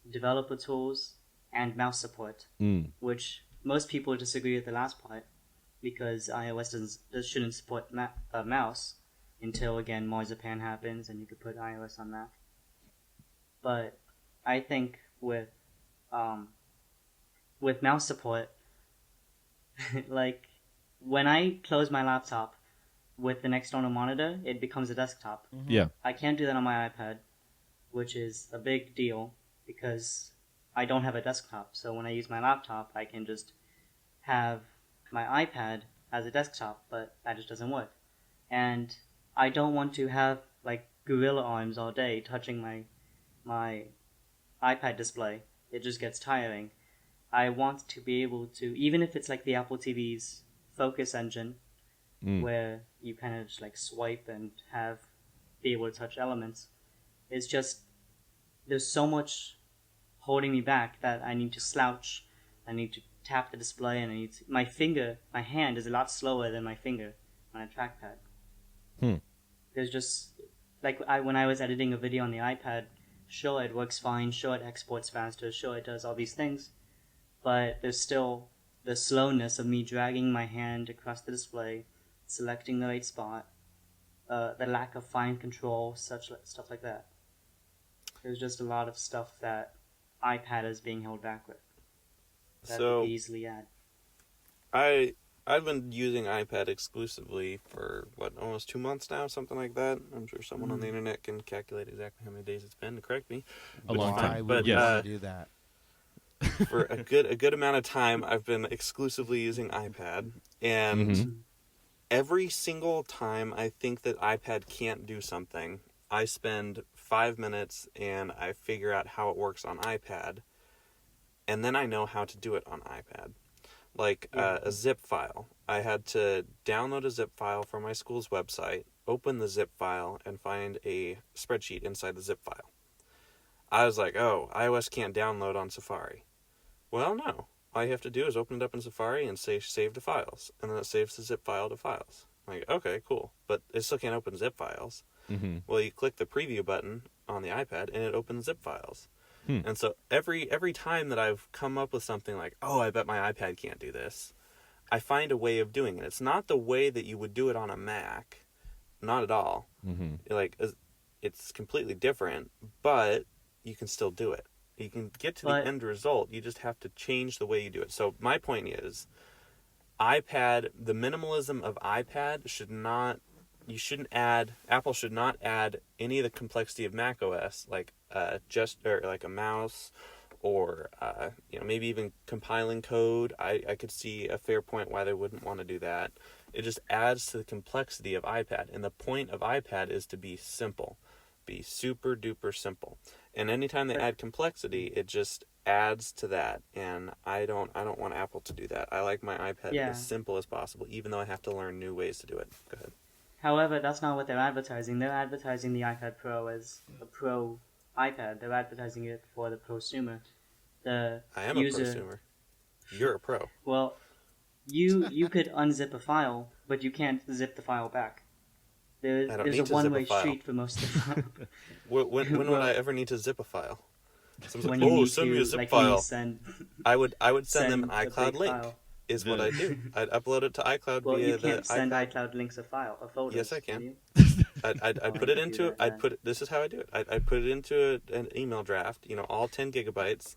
developer tools, and mouse support. Which most people disagree with the last part, because iOS shouldn't support mouse until, again, Marzipan happens and you could put iOS on Mac. But I think with mouse support, like, when I close my laptop with an external monitor, it becomes a desktop. Yeah. I can't do that on my iPad, which is a big deal because I don't have a desktop. So when I use my laptop, I can just have my iPad as a desktop, but that just doesn't work. And I don't want to have like gorilla arms all day touching my iPad display. It just gets tiring. I want to be able to, even if it's like the Apple TV's focus engine, where you kind of just like swipe and be able to touch elements. It's just, there's so much holding me back that I need to slouch, I need to tap the display, and my hand is a lot slower than my finger on a trackpad. There's just, like when I was editing a video on the iPad, sure, it works fine, sure, it exports faster, sure, it does all these things, but there's still the slowness of me dragging my hand across the display, selecting the right spot, the lack of fine control, stuff like that. There's just a lot of stuff that iPad is being held back with. That So- we could easily add. I've been using iPad exclusively for almost 2 months now, something like that. I'm sure someone on the internet can calculate exactly how many days it's been to correct me. A long Which is time. fine. Why But would we yes. want to do that? for a good amount of time, I've been exclusively using iPad, and Mhm. every single time I think that iPad can't do something, I spend 5 minutes and I figure out how it works on iPad, and then I know how to do it on iPad. Like a zip file. I had to download a zip file from my school's website, open the zip file, and find a spreadsheet inside the zip file. I was like, oh, iOS can't download on Safari. Well, no. All you have to do is open it up in Safari and say save to files, and then it saves the zip file to files. I'm like, okay, cool. But it still can't open zip files. Mhm. Well, you click the preview button on the iPad, and it opens zip files. And so every time that I've come up with something like, oh, I bet my iPad can't do this, I find a way of doing it. It's not the way that you would do it on a Mac. Not at all. Mhm. Like, it's completely different, but you can still do it. You can get to But- the end result. You just have to change the way you do it. So my point is, iPad, the minimalism of iPad Apple should not add any of the complexity of macOS, like like a mouse, or maybe even compiling code. I could see a fair point why they wouldn't want to do that. It just adds to the complexity of iPad, and the point of iPad is to be simple, be super duper simple. And anytime they add complexity, it just adds to that. And I don't want Apple to do that. I like my iPad Yeah. as simple as possible, even though I have to learn new ways to do it. Go ahead. However, that's not what they're advertising. They're advertising the iPad Pro as a Pro iPad. They're advertising it for the prosumer. The I am user, a prosumer. You're a pro. Well, you could unzip a file, but you can't zip the file back. I don't There's need a to zip a one-way file. street for most of the When would Well- I ever need to zip a file? Someone's when like, you oh, need send to, me a zip like, when you file. send I would send them an a iCloud big link. file. Is what I do. I'd upload it to iCloud Well, via you can't the send iCloud. iCloud links a folder. Yes, I can. You? I'd Oh, put it you into do that, I'd then. put it. This is how I do it. I'd put it into an email draft. All 10 gigabytes,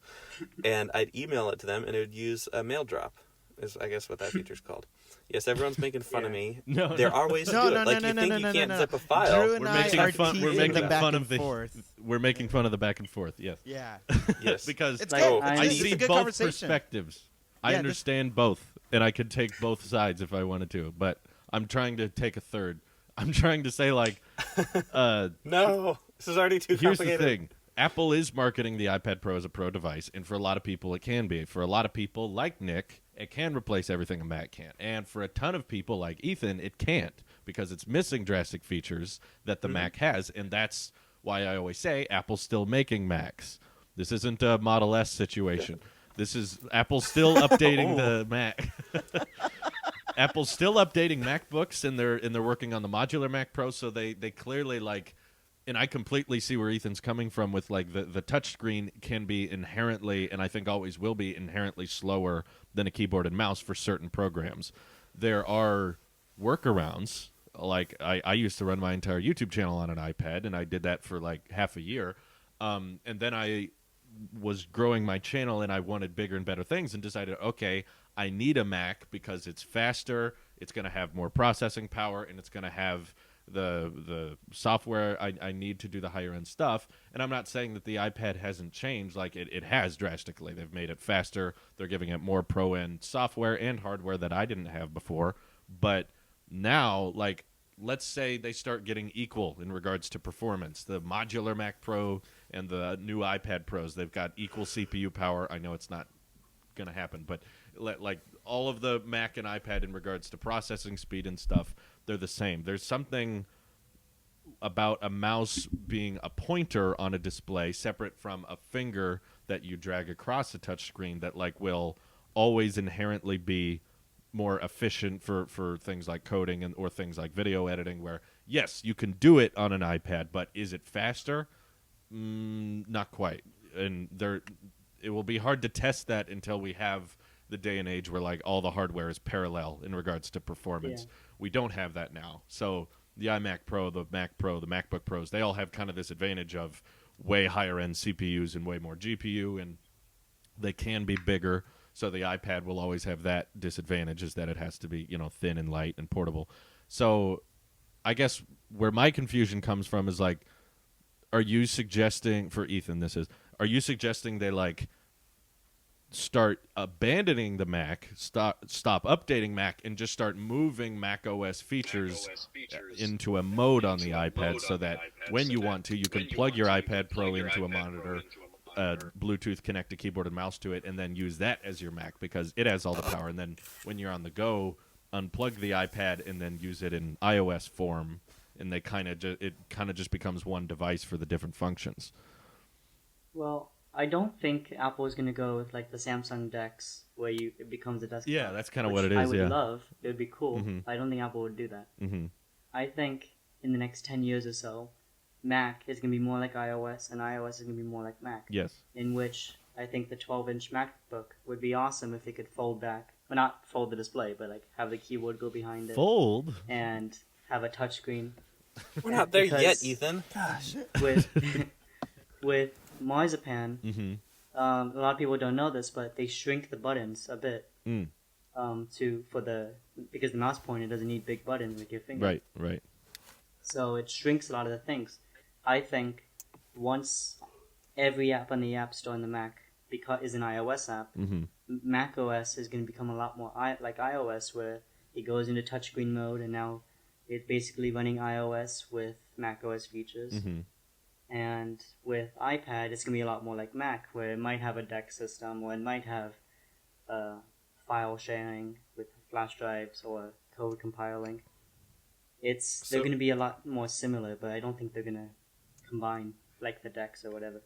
and I'd email it to them, and it would use a mail drop. Is I guess what that feature's called. Yes, everyone's making fun of Yeah. me. No, There no. are ways to No, do no, it. no, Like no, you no, think no, you no, can't no. zip a file. Drew and We're I making are fun. We're teasing making the back fun and of the. forth. We're making fun of the back and forth. Yes. Yeah. Yes. Because It's Like, good. I It's, I it's see a good both conversation. perspectives. I Yeah, understand both, and I could take both sides if I wanted to. But I'm trying to take a third. I'm trying to say No, this is already too here's the complicated. thing. Apple is marketing the iPad Pro as a pro device, and for a lot of people, it can be. For a lot of people, like Nick, it can replace everything a Mac can. And for a ton of people, like Ethan, it can't, because it's missing drastic features that the Mac has, and that's why I always say Apple's still making Macs. This isn't a Model S situation. This is Apple still updating the Mac. Apple's still updating MacBooks, and they're working on the modular Mac Pro, so they clearly like. And I completely see where Ethan's coming from with like the touchscreen can be inherently, and I think always will be inherently slower than a keyboard and mouse for certain programs. There are workarounds. Like I used to run my entire YouTube channel on an iPad, and I did that for like half a year. And then I was growing my channel, and I wanted bigger and better things, and decided, okay, I need a Mac because it's faster, it's going to have more processing power, and it's going to have the software I need to do the higher end stuff. And I'm not saying that the iPad hasn't changed. Like it has drastically. They've made it faster. They're giving it more pro end software and hardware that I didn't have before. But now, like, let's say they start getting equal in regards to performance. The modular Mac Pro and the new iPad Pros, they've got equal CPU power. I know it's not going to happen, but like all of the Mac and iPad in regards to processing speed and stuff, they're the same. There's something about a mouse being a pointer on a display separate from a finger that you drag across a touch screen that like will always inherently be more efficient for things like coding and or things like video editing, where yes, you can do it on an iPad, but is it faster? Not quite. And it will be hard to test that until we have the day and age where like all the hardware is parallel in regards to performance. Yeah. We don't have that now. So the iMac Pro, the Mac Pro, the MacBook Pros, they all have kind of this advantage of way higher end CPUs and way more GPU, and they can be bigger. So the iPad will always have that disadvantage, is that it has to be, thin and light and portable. So I guess where my confusion comes from is like, are you suggesting, for Ethan are you suggesting they like start abandoning the Mac, stop updating Mac, and just start moving macOS features into a mode on the iPad so that when you want to, you can plug your iPad Pro into a monitor, Bluetooth connect a keyboard and mouse to it, and then use that as your Mac because it has all the power. And then when you're on the go, unplug the iPad and then use it in iOS form, and it kind of just becomes one device for the different functions. Well, I don't think Apple is going to go with like the Samsung DeX where it becomes a desktop. Yeah, that's kind of what it I is. would Yeah. love. It would be cool. Mhm. I don't think Apple would do that. Mm-hmm. I think in the next 10 years or so, Mac is going to be more like iOS, and iOS is going to be more like Mac. Yes. In which I think the 12-inch MacBook would be awesome if it could fold back. Well, not fold the display, but like have the keyboard go behind it Fold. and have a touchscreen. We're not there Because- yet, Ethan. With with Marzipan, Mm-hmm. a lot of people don't know this, but they shrink the buttons a bit. Mm. Because the mouse pointer doesn't need big buttons like your finger. Right. So it shrinks a lot of the things. I think once every app on the App Store in the Mac is an iOS app, Mm-hmm. Mac OS is going to become a lot more like iOS, where it goes into touchscreen mode, and now it's basically running iOS with Mac OS features. Mm-hmm. And with iPad, it's going to be a lot more like Mac, where it might have a DeX system, or it might have file sharing with flash drives or code compiling. They're going to be a lot more similar, but I don't think they're going to combine like the DeX or whatever.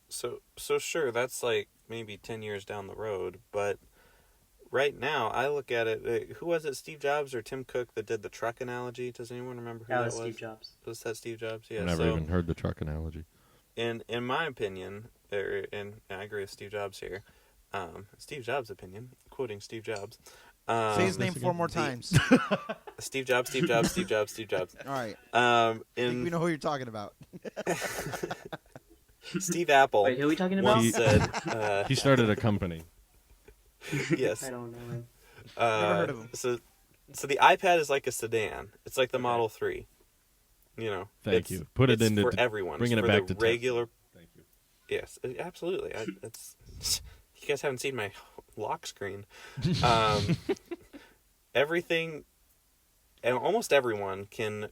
So sure, that's like maybe 10 years down the road, but right now I look at it. Who was it, Steve Jobs or Tim Cook, that did the truck analogy? Does anyone remember who That that was was? Steve Jobs. Was that Steve Jobs? Yeah. I've never so even heard the truck analogy. in my opinion, and I agree with Steve Jobs here. Steve Jobs' opinion, quoting Steve Jobs. Say his name this 4 again? more times. Steve Jobs, Steve Jobs, Steve Jobs, Steve Jobs. All right. I think In we know who you're talking about. Steve Apple Wait, who are we talking about? once said, He started a company. yes. I don't know him. Never heard of him. So the iPad is like a sedan. It's like the Okay. Model 3. Thank it's- you. Put it it's into for everyone. bringing It's it for back the to Tesla. regular. Thank you. Yes, absolutely. You guys haven't seen my lock screen. Everything, and almost everyone can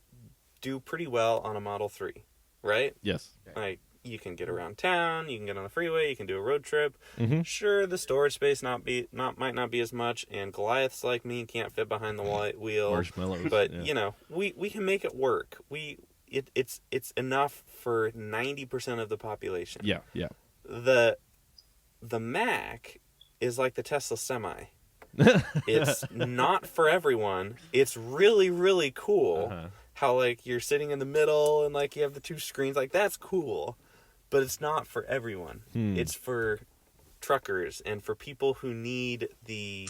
do pretty well on a Model 3, right? Yes. Like, you can get around town, you can get on the freeway, you can do a road trip. Mm-hmm. Sure, the storage space might not be as much, and Goliaths like me can't fit behind the wheel. Marshmallows. But yeah. we can make it work. It's enough for 90% of the population. Yeah. The Mac is like the Tesla Semi. It's not for everyone. It's really, really cool. Uh-huh. How like you're sitting in the middle and like you have the two screens. Like that's cool, but it's not for everyone. It's for truckers and for people who need that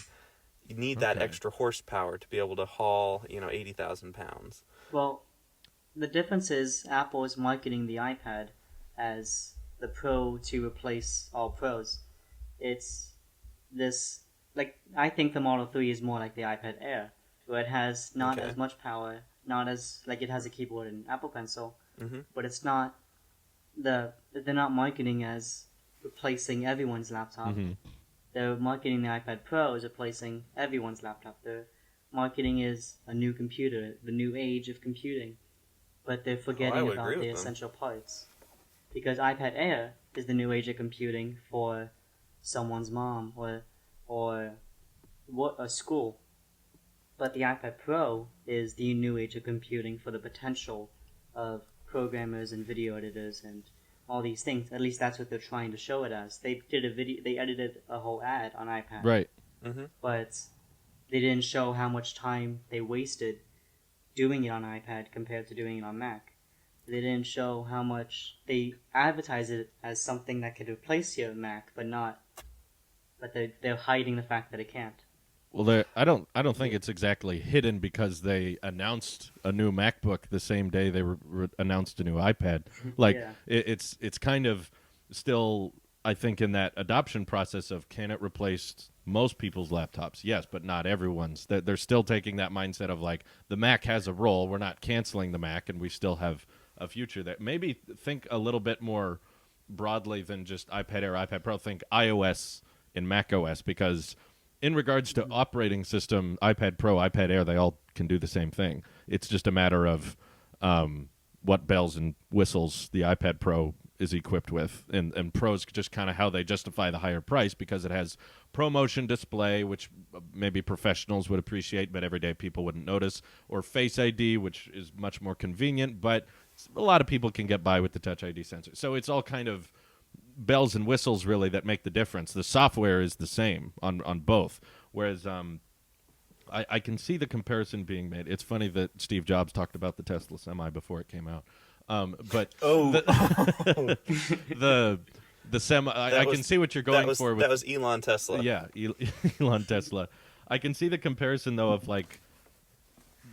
Okay. extra horsepower to be able to haul 80,000 pounds. Well, the difference is Apple is marketing the iPad as the Pro to replace all Pros. It's this, like, I think the Model 3 is more like the iPad Air, where it has not Okay. as much power, not as, like, it has a keyboard and Apple Pencil, Mhm. but it's not, they're not marketing as replacing everyone's laptop. Mm-hmm. They're marketing the iPad Pro as replacing everyone's laptop. Their marketing is a new computer, the new age of computing. But they're forgetting would about agree the with them. essential parts. Because iPad Air is the new age of computing for someone's mom or a school. But the iPad Pro is the new age of computing for the potential of programmers and video editors and all these things. At least that's what they're trying to show it as. They edited a whole ad on iPad. Right. Mm-hmm. But they didn't show how much time they wasted doing it on iPad compared to doing it on Mac. They didn't show how much. They advertise it as something that could replace your Mac, but not. But they're hiding the fact that it can't. Well, I don't think it's exactly hidden because they announced a new MacBook the same day they announced a new iPad. Like Yeah. it's kind of still, I think, in that adoption process of can it replace most people's laptops? Yes, but not everyone's. They're still taking that mindset of like the Mac has a role. We're not canceling the Mac, and we still have a future. That maybe think a little bit more broadly than just iPad Air, iPad Pro. Think iOS and macOS, because in regards to operating system, iPad Pro, iPad Air, they all can do the same thing. It's just a matter of what bells and whistles the iPad Pro is equipped with. And Pro's just kind of how they justify the higher price, because it has ProMotion display, which maybe professionals would appreciate, but everyday people wouldn't notice, or Face ID, which is much more convenient, but a lot of people can get by with the Touch ID sensor. So it's all kind of bells and whistles really that make the difference. The software is the same on both, whereas I can see the comparison being made. It's funny that Steve Jobs talked about the Tesla Semi before it came out, but the Semi, I can see what you're going for. That was Elon Tesla. Yeah, Elon Tesla. I can see the comparison though of like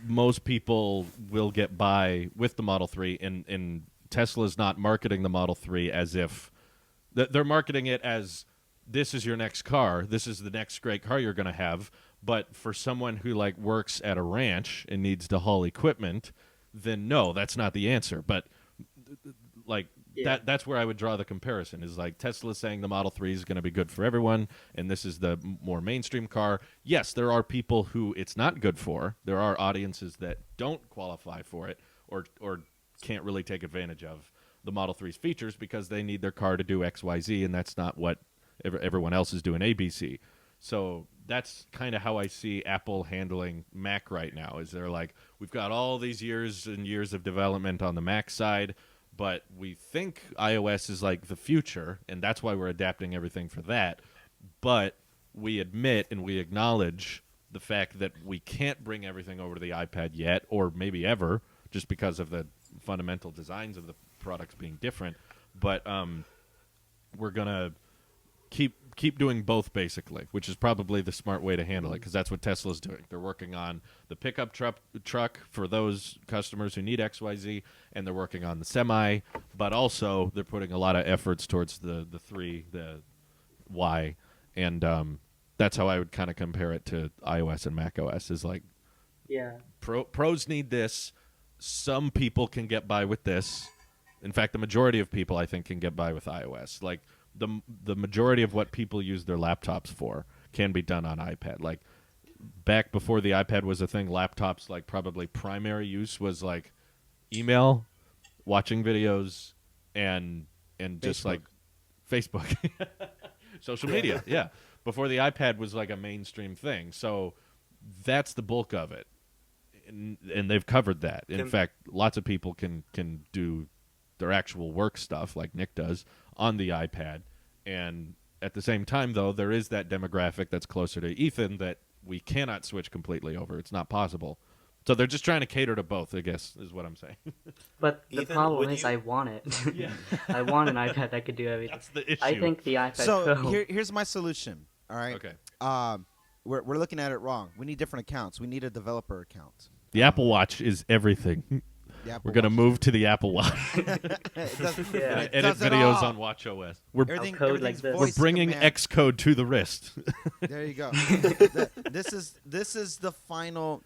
most people will get by with the Model 3, and Tesla's not marketing the Model 3 as if they're marketing it as this is your next car, this is the next great car you're going to have. But for someone who like works at a ranch and needs to haul equipment, then no, that's not the answer. But like that's where I would draw the comparison, is like Tesla saying the Model 3 is going to be good for everyone, and this is the more mainstream car. Yes, there are people who it's not good for. There are audiences that don't qualify for it or can't really take advantage of the Model 3's features because they need their car to do X, Y, Z, and that's not what everyone else is doing ABC. So that's kind of how I see Apple handling Mac right now, is they're like, we've got all these years and years of development on the Mac side, but we think iOS is like the future, and that's why we're adapting everything for that. But we admit and we acknowledge the fact that we can't bring everything over to the iPad yet, or maybe ever, just because of the fundamental designs of the products being different. But we're going to keep doing both, basically, which is probably the smart way to handle it, because that's what Tesla's doing. They're working on the pickup truck for those customers who need XYZ, and they're working on the Semi, but also they're putting a lot of efforts towards the 3, the Y, and that's how I would kind of compare it to iOS and macOS, is like, pros need this. Some people can get by with this. In fact, the majority of people, I think, can get by with iOS. Like, the majority of what people use their laptops for can be done on iPad. Like, back before the iPad was a thing, laptops, like, probably primary use was, like, email, watching videos, and just, like, Facebook. Social media, yeah. Before the iPad was, like, a mainstream thing. So that's the bulk of it. And they've covered that. In fact, lots of people can do their actual work stuff, like Nick does, on the iPad. And at the same time, though, there is that demographic that's closer to Ethan that we cannot switch completely over. It's not possible. So they're just trying to cater to both, I guess, is what I'm saying. But the Ethan, problem is I want it. Yeah. I want an iPad that could do everything. That's the issue. I think the iPad So Pro... here's my solution. All right. Okay. We're looking at it wrong. We need different accounts. We need a developer account. The Apple Watch is everything. We're going to move to the Apple Watch. It does, Yeah. Edit videos on WatchOS. Everything, code like everything's this. We're voice bringing command. Xcode to the wrist. There you go. This is the final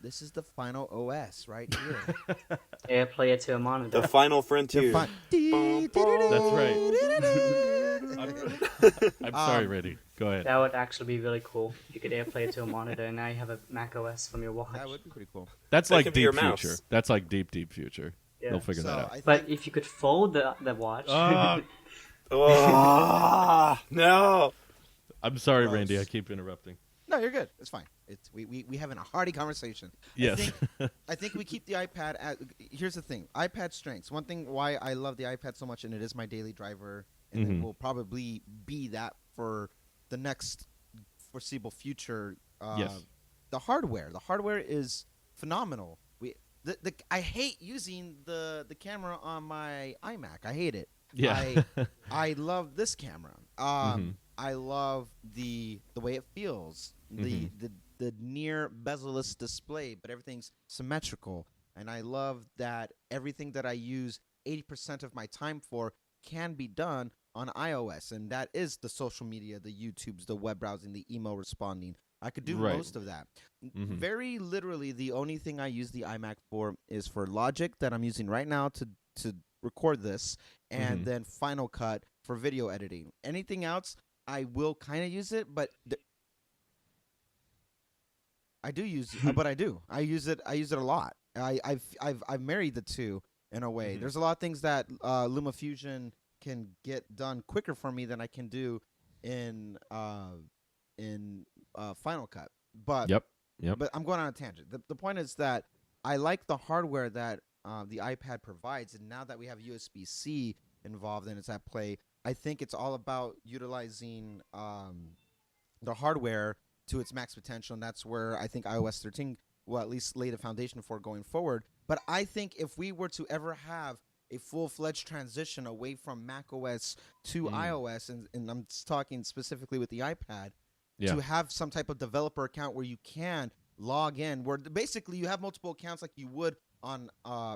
OS right here. AirPlay it to a monitor. The final frontier. That's I'm sorry, Randy. Go ahead. That would actually be really cool. You could AirPlay it to a monitor, and now you have a macOS from your watch. That would be pretty cool. That's That like could be deep your mouse. future. That's like deep future. Yeah. They'll figure that out. I think, But if you could fold the watch... Oh, no. I'm sorry, Gross. Randy. I keep interrupting. no, you're good. It's fine. It's we having a hearty conversation. Yes. I think we keep the iPad at. Here's the thing: iPad strengths. One thing why I love the iPad so much, and it is my daily driver, and it will probably be that for the next foreseeable future. Yes. The hardware is phenomenal. I hate using the camera on my iMac. I hate it. Yeah. I love this camera. I love the way it feels. The near bezel-less display, but everything's symmetrical. And I love that everything that I use 80% of my time for can be done on iOS, and that is the social media, the YouTubes, the web browsing, the email responding. I could do Right. most of that. Very literally, the only thing I use the iMac for is for Logic that I'm using right now to record this, and then Final Cut for video editing. Anything else, I will kind of use it, but I do use it, but I do. I use it a lot. I've married the two in a way. There's a lot of things that LumaFusion can get done quicker for me than I can do in Final Cut. But Yep. But I'm going on a tangent. The point is that I like the hardware that the iPad provides, and now that we have USB-C involved and it's at play, I think it's all about utilizing the hardware to its max potential, and that's where I think iOS 13 will at least lay the foundation for going forward. But I think if we were to ever have a full-fledged transition away from macOS to iOS, and I'm talking specifically with the iPad, to have some type of developer account where you can log in, where basically you have multiple accounts like you would on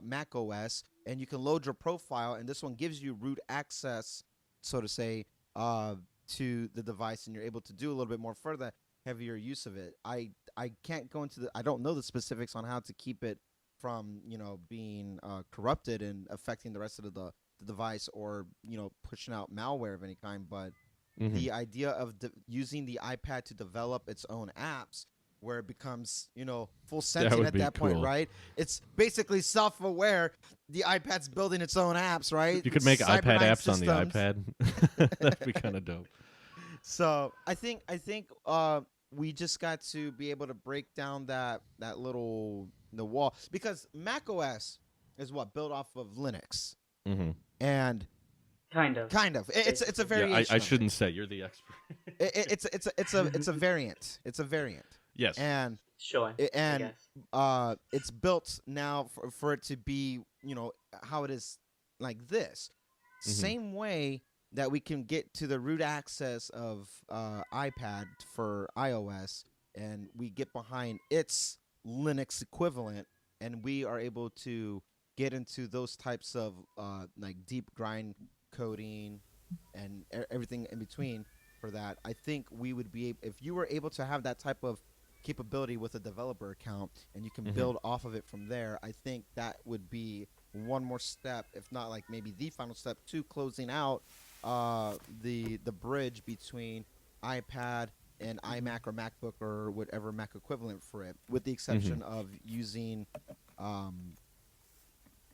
macOS, and you can load your profile, and this one gives you root access, so to say, to the device, and you're able to do a little bit more further heavier use of it. I can't go into I don't know the specifics on how to keep it from being corrupted and affecting the rest of the device, or pushing out malware of any kind, but the idea of using the iPad to develop its own apps, where it becomes full sentient at that point, right? It's basically self-aware. The iPad's building its own apps, right? You could make iPad apps systems. on the iPad. That'd be kind of dope. So I think we just got to be able to break down that little the wall, because macOS is built off of Linux, and Kind of. It's a variation. I shouldn't say, you're the expert. It's a variant. It's a variant. Yes. And Sure. and it's built now for it to be how it is like this. Same way that we can get to the root access of iPad for iOS, and we get behind its Linux equivalent, and we are able to get into those types of like deep grind coding and everything in between for that. I think we would be if you were able to have that type of capability with a developer account, and you can build off of it from there. I think that would be one more step, if not like maybe the final step, to closing out the bridge between iPad and iMac or MacBook or whatever Mac equivalent for it, with the exception of using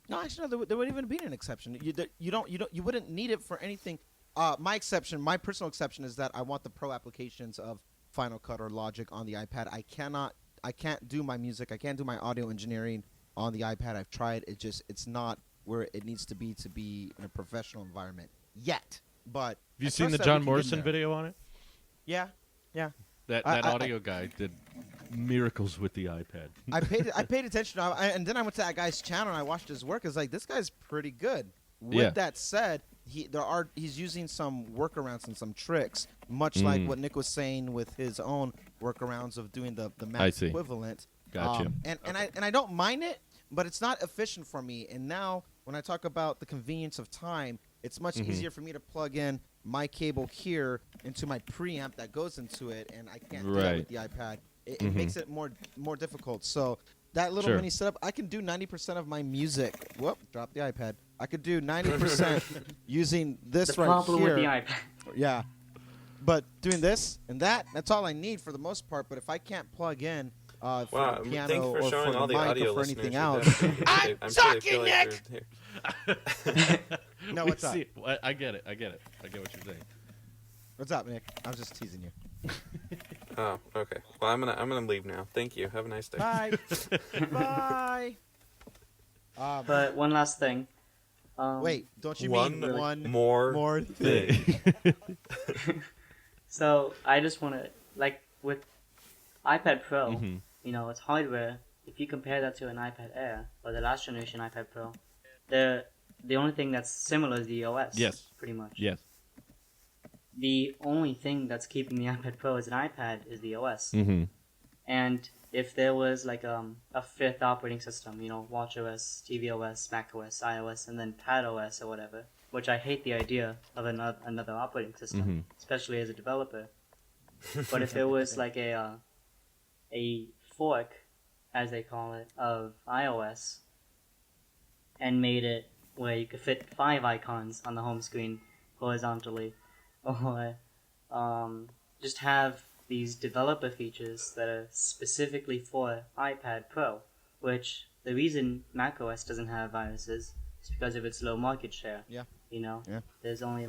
no, actually, no, there wouldn't even be an exception. You wouldn't need it for anything. My personal exception is that I want the pro applications of Final Cut or Logic on the iPad. I can't do my music. I can't do my audio engineering on the iPad. I've tried. It's not where it needs to be in a professional environment yet. But Have you seen the John Morrison video on it? Yeah. That audio guy did miracles with the iPad. I paid attention, and then I went to that guy's channel and I watched his work. It's like, this guy's pretty good. With that said, he's using some workarounds and some tricks, much like what Nick was saying with his own workarounds of doing the Mac equivalent. Gotcha. And I don't mind it, but it's not efficient for me. And now when I talk about the convenience of time, it's much easier for me to plug in my cable here into my preamp that goes into it, and I can't do that with the iPad. It makes it more difficult. So that little mini setup, I can do 90% of my music. Whoop, drop the iPad. I could do 90% using this the right problem here. with the iPad. Yeah. But doing this and that's all I need for the most part. But if I can't plug in for the piano thanks for or showing for all the the mic audio or for listeners anything who else. definitely I'm I'm talking, sure they feel like Nick! No, We what's up? see- I get it. I get what you're saying. What's up, Nick? I was just teasing you. Oh, okay. Well, I'm gonna leave now. Thank you. Have a nice day. Bye. Bye. But one last thing. Wait, don't you One mean one more thing? So I just want to, like with iPad Pro, it's hardware. If you compare that to an iPad Air or the last generation iPad Pro, the only thing that's similar is the OS. Yes. Pretty much. Yes. The only thing that's keeping the iPad Pro as an iPad is the OS. Mm-hmm. And if there was like a fifth operating system, you know, watchOS, tvOS, macOS, iOS, and then padOS or whatever, which I hate the idea of another operating system, Mm-hmm. especially as a developer. But if there was like a fork, as they call it, of iOS, and made it where you could fit 5 icons on the home screen horizontally, or just have these developer features that are specifically for iPad Pro, which the reason macOS doesn't have viruses is because of its low market share. Yeah. You know? Yeah. There's only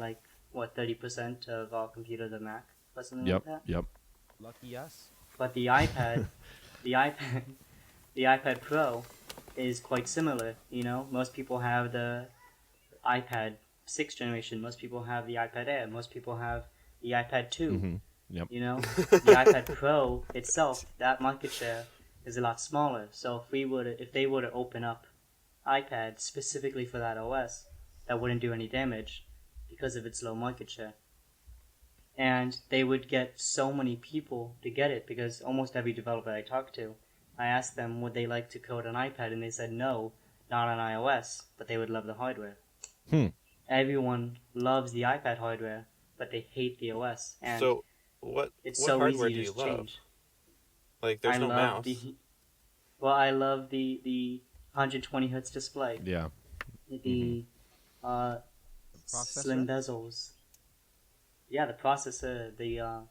30% of all computers are Mac or something like that. Yep. Lucky us. But the iPad, the iPad Pro is quite similar. You know, most people have the iPad 6th generation. Most people have the iPad Air. Most people have the iPad 2. Mm-hmm. Yep. You know, the iPad Pro itself, that market share is a lot smaller. So if they were to open up iPad specifically for that OS, that wouldn't do any damage because of its low market share. And they would get so many people to get it because almost every developer I talked to, I asked them would they like to code on iPad, and they said no, not on iOS, but they would love the hardware. Everyone loves the iPad hardware, but they hate the OS. And So what it's what so hardware easy do to you just love? change. Like there's I no love mouse. I love the 120 hertz display, Yeah. the slim bezels. Yeah, the processor, the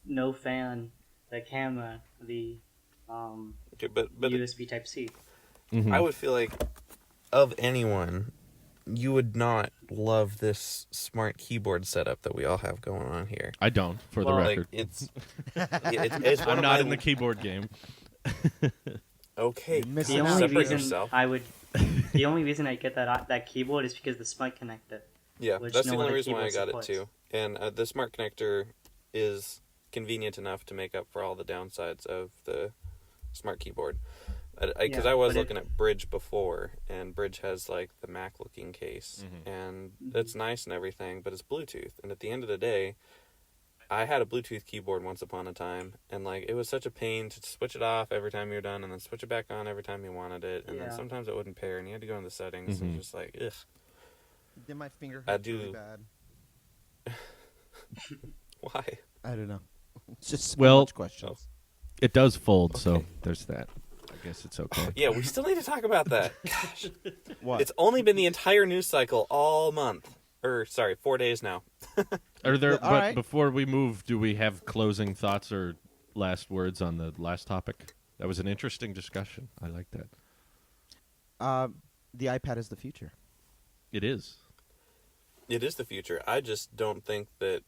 no fan, the camera, the Okay, but USB Type C. Mm-hmm. I would feel like of anyone, you would not love this smart keyboard setup that we all have going on here. I don't, for Well, the Like record. it's one I'm of not my in the keyboard game. Okay, Miss The out. only separate reason yourself. the only reason I get that keyboard is because the smart connector. Yeah, which that's no the only other reason why I keyboard got it supports. too. And the smart connector is convenient enough to make up for all the downsides of the smart keyboard. Because Yeah, I was but looking at Bridge before, and Bridge has like the Mac looking case, and it's nice and everything, but it's Bluetooth. And at the end of the day, I had a Bluetooth keyboard once upon a time, and like it was such a pain to switch it off every time you're done, and then switch it back on every time you wanted it, and then Yeah. sometimes it wouldn't pair, and you had to go in the settings, and just like ugh. Did my finger I hurt do- really bad? Why? I don't know. It's just so Well- much questions. It does fold, so Okay. there's that. I guess it's okay. Yeah, we still need to talk about that. Gosh. What? It's only been the entire news cycle all month. 4 days now. Are there? All But right. before we move, do we have closing thoughts or last words on the last topic? That was an interesting discussion. I like that. The iPad is the future. It is. It is the future. I just don't think that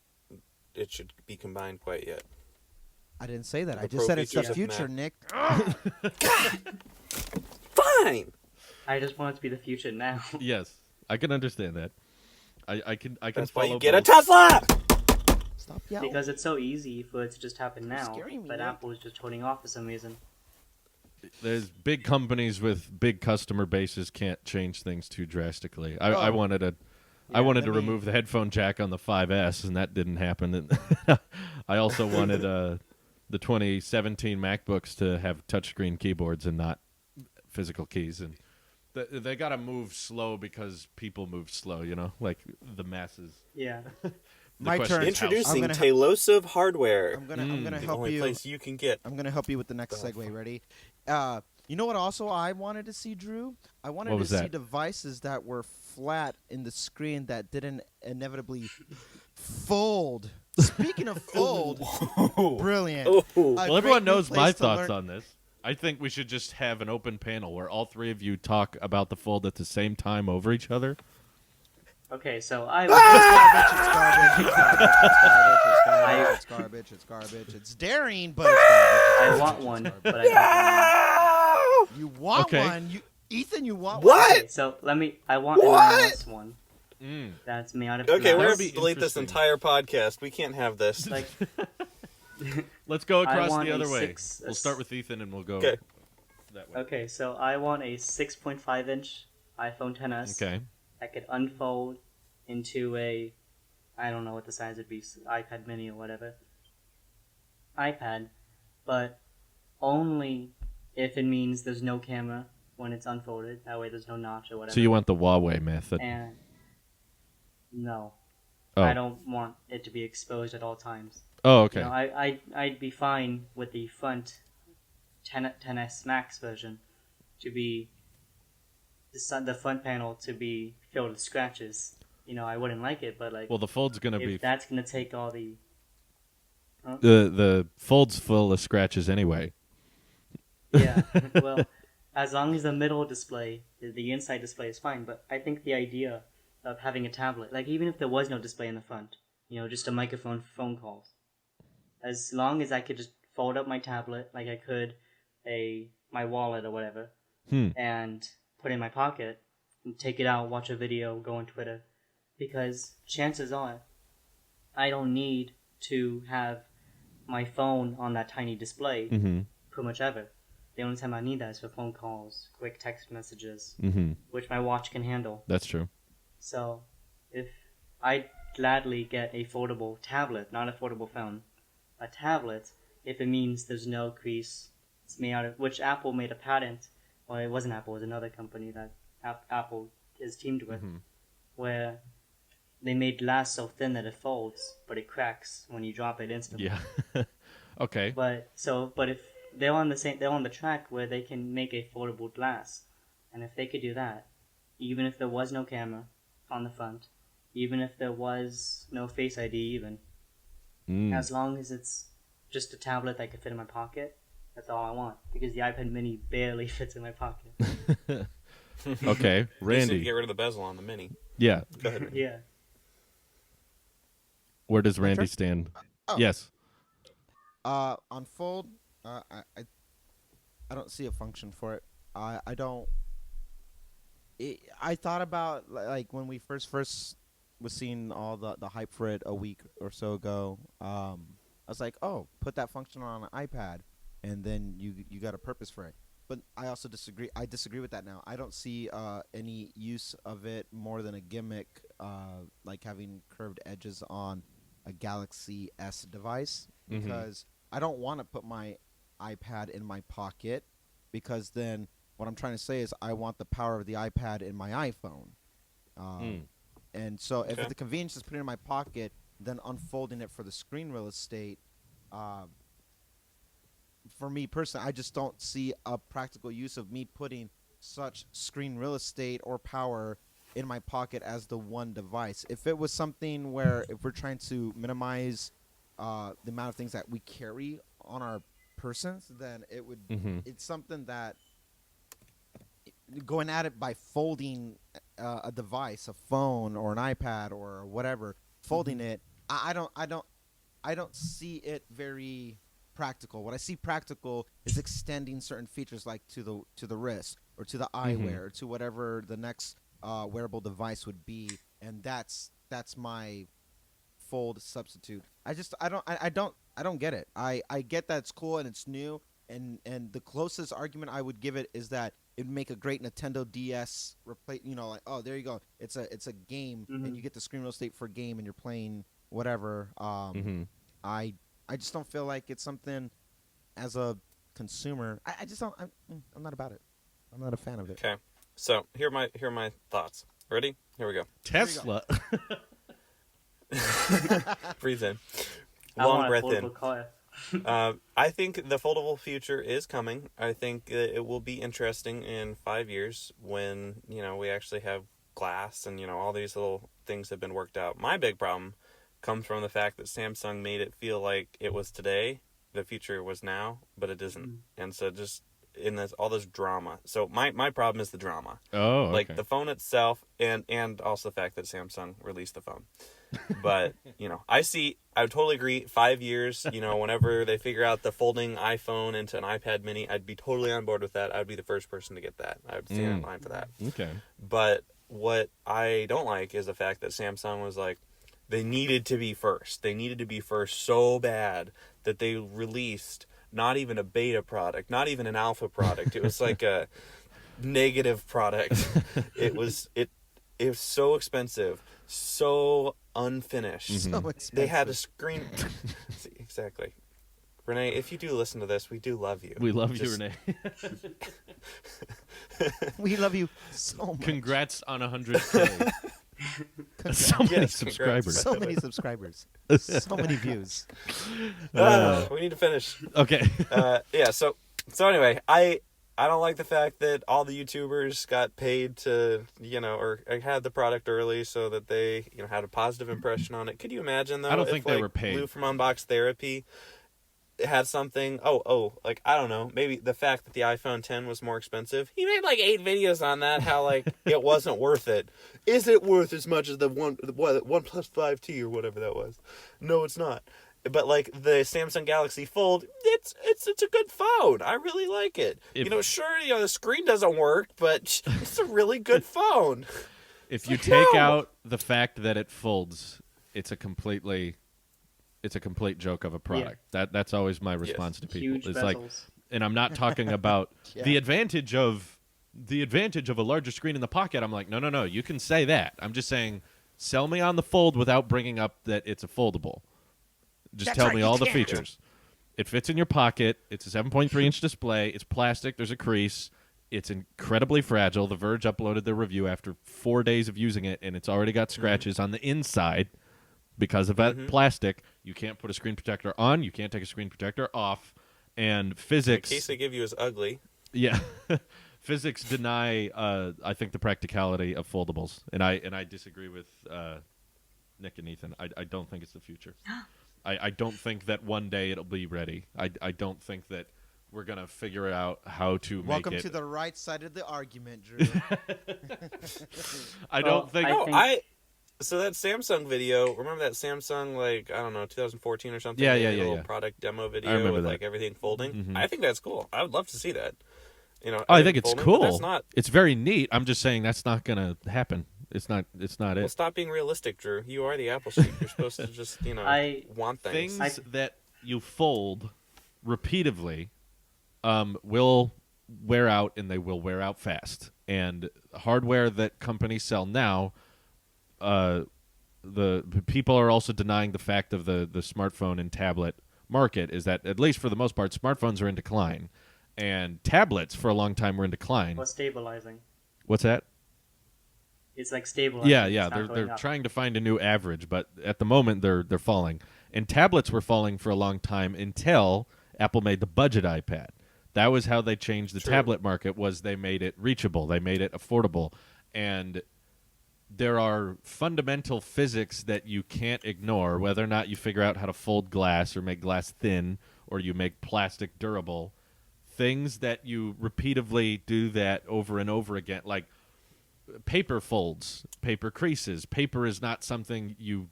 it should be combined quite yet. I didn't say that. The I just pro said it's the features of future, Mac. Nick. Fine! I just want it to be the future now. Yes, I can understand that. I can. That's why follow you get a both. Tesla! Stop yelling. Because it's so easy for it to just happen You're now, scaring me, but Nick. Apple is just holding off for some reason. There's big companies with big customer bases can't change things too drastically. I wanted to. I wanted to let me- remove the headphone jack on the 5S, and that didn't happen. And I also wanted the 2017 MacBooks to have touchscreen keyboards and not physical keys. And they got to move slow because people move slow, you know, like the masses. Yeah. The My question turn. is how- Introducing gonna ha- Tailosive hardware. I'm gonna the help only you. place you can get. I'm gonna help you with the next Oh, segue. Ready? You know what? Also, I wanted to see, Drew. I wanted What to was see that? devices that were flat in the screen that didn't inevitably fold. Speaking of fold, brilliant. Oh. Well, everyone knows my thoughts on this. I think we should just have an open panel where all three of you talk about the fold at the same time over each other. Okay, so I It's garbage. It's garbage. It's daring, but it's garbage. I want one, but I don't You want Okay. one? Ethan, you want What? one? want one. So I want What? an iOS one. That's me out of Okay, That we're would going be to delete this interesting. entire podcast. We can't have this. like Let's go I across want the a other way. 6 We'll start with Ethan and we'll go. Okay. that way. Okay, so I want a 6.5-inch iPhone XS Okay. that could unfold into a, I don't know what the size would be, iPad mini or whatever, iPad, but only if it means there's no camera when it's unfolded. That way there's no notch or whatever. So you want the Huawei method? And no, Oh. I don't want it to be exposed at all times. Oh, okay. You know, I'd be fine with the front 10s Max version to be the front panel to be filled with scratches. You know, I wouldn't like it, but like, Well, the Fold's gonna if be that's gonna take all the the Fold's full of scratches anyway. yeah, well, as long as the middle display, the inside display is fine. But I think the idea of having a tablet, like even if there was no display in the front, you know, just a microphone for phone calls, as long as I could just fold up my tablet like I could my wallet or whatever, and put it in my pocket, and take it out, watch a video, go on Twitter, because chances are I don't need to have my phone on that tiny display pretty much ever. The only time I need that is for phone calls, quick text messages, which my watch can handle. That's true. So, if I'd gladly get a foldable tablet, not a foldable phone, a tablet, if it means there's no crease, it's made out of, which Apple made a patent, well, it wasn't Apple, it was another company that Apple is teamed with, where they made glass so thin that it folds, but it cracks when you drop it instantly. Yeah. Okay. But if they're on the track where they can make a foldable glass, and if they could do that, even if there was no camera on the front, even if there was no Face ID, even as long as it's just a tablet that could fit in my pocket, that's all I want. Because the iPad Mini barely fits in my pocket. Okay, You said Randy. get rid of the bezel on the Mini. Yeah. Go ahead. Randy. Yeah. Where does Randy turn? stand? Oh. Yes. On Fold, I don't see a function for it. I don't. I thought about like when we first was seeing all the hype for it a week or so ago. I was like, oh, put that function on an iPad, and then you got a purpose for it. But I also disagree. I disagree with that now. I don't see any use of it more than a gimmick, like having curved edges on a Galaxy S device, because I don't want to put my iPad in my pocket, because then what I'm trying to say is I want the power of the iPad in my iPhone. And so if the convenience is putting it in my pocket, then unfolding it for the screen real estate, for me personally, I just don't see a practical use of me putting such screen real estate or power in my pocket as the one device. If it was something where if we're trying to minimize the amount of things that we carry on our persons, then it would. It's something that going at it by folding a device, a phone or an iPad or whatever, folding it. I don't see it very practical. What I see practical is extending certain features, like to the wrist or to the eyewear or to whatever the next wearable device would be, and that's my Fold substitute. I don't get it. I get that it's cool and it's new, and the closest argument I would give it is that it'd make a great Nintendo DS replace. You know, like, oh, there you go. It's a game, and you get the screen real estate for a game, and you're playing whatever. I just don't feel like it's something as a consumer. I just don't. I'm not about it. I'm not a fan of it. Okay, so here are my thoughts. Ready? Here we go. Tesla. Breathe in. I Long want a breath foldable in. car. I think the foldable future is coming. I think it will be interesting in 5 years when, we actually have glass and, all these little things have been worked out. My big problem comes from the fact that Samsung made it feel like it was today, the future was now, but it isn't. And so just in all this drama. So my problem is the drama. Oh, okay. Like the phone itself and also the fact that Samsung released the phone. But, I totally agree. 5 years, whenever they figure out the folding iPhone into an iPad mini, I'd be totally on board with that. I'd be the first person to get that. I would stand in line for that. Okay. But what I don't like is the fact that Samsung was like, they needed to be first. They needed to be first so bad that they released not even a beta product, not even an alpha product. It was like a negative product. It was so expensive, so unfinished. So expensive. They had a screen. See, exactly. Renee, if you do listen to this, we do love you. We love you, Renee. We love you so much. Congrats on 100K. So many Yes, subscribers. So many subscribers. So many views. We need to finish. Okay. Yeah. So anyway, I don't like the fact that all the YouTubers got paid to, or had the product early so that they, had a positive impression on it. Could you imagine though? I don't if, think they were paid. Lou from Unbox Therapy had something. Like I don't know. Maybe the fact that the iPhone 10 was more expensive. He made like 8 videos on that. How like it wasn't worth it. Is it worth as much as the OnePlus 5T or whatever that was? No, it's not. But like the Samsung Galaxy Fold, it's a good phone. I really like it. Sure, the screen doesn't work, but it's a really good phone. If you take out the fact that it folds, it's a complete joke of a product. That's always my response to people. Huge It's bezels. like, and I'm not talking about the advantage of a larger screen in the pocket. I'm like, no, you can say that. I'm just saying, sell me on the Fold without bringing up that it's a foldable. Just That's tell right, me you all the can't. features. It fits in your pocket. It's a 7.3-inch display. It's plastic. There's a crease. It's incredibly fragile. The Verge uploaded their review after 4 days of using it, and it's already got scratches on the inside because of that plastic. You can't put a screen protector on. You can't take a screen protector off. And physics... The case they give you is ugly. Yeah. Physics deny, I think, the practicality of foldables. And I disagree with Nick and Ethan. I don't think it's the future. I don't think that one day it'll be ready. I don't think that we're going to figure out how to make it. Welcome to the right side of the argument, Drew. I don't think... So that Samsung video, remember that Samsung, 2014 or something? Yeah, They yeah, did a yeah, little yeah. product demo I video remember with that. everything folding. Mhm. I think that's cool. I would love to see that. I think it's folding, but cool. That's not. It's very neat. I'm just saying that's not going to happen. It's not Well, it. stop being realistic, Drew. You are the Apple sheep. You're supposed to just, want things. Things that you fold repeatedly will wear out, and they will wear out fast. And hardware that companies sell now, the people are also denying the fact of the smartphone and tablet market is that, at least for the most part, smartphones are in decline. And tablets, for a long time, were in decline. Or stabilizing. What's that? It's like stabilizing. Yeah. It's not They're going up. trying to find a new average, but at the moment they're falling. And tablets were falling for a long time until Apple made the budget iPad. That was how they changed the tablet market. Was they made it reachable, they made it affordable, and there are fundamental physics that you can't ignore. Whether or not you figure out how to fold glass or make glass thin or you make plastic durable, things that you repeatedly do that over and over again, like paper folds, paper creases. Paper is not something you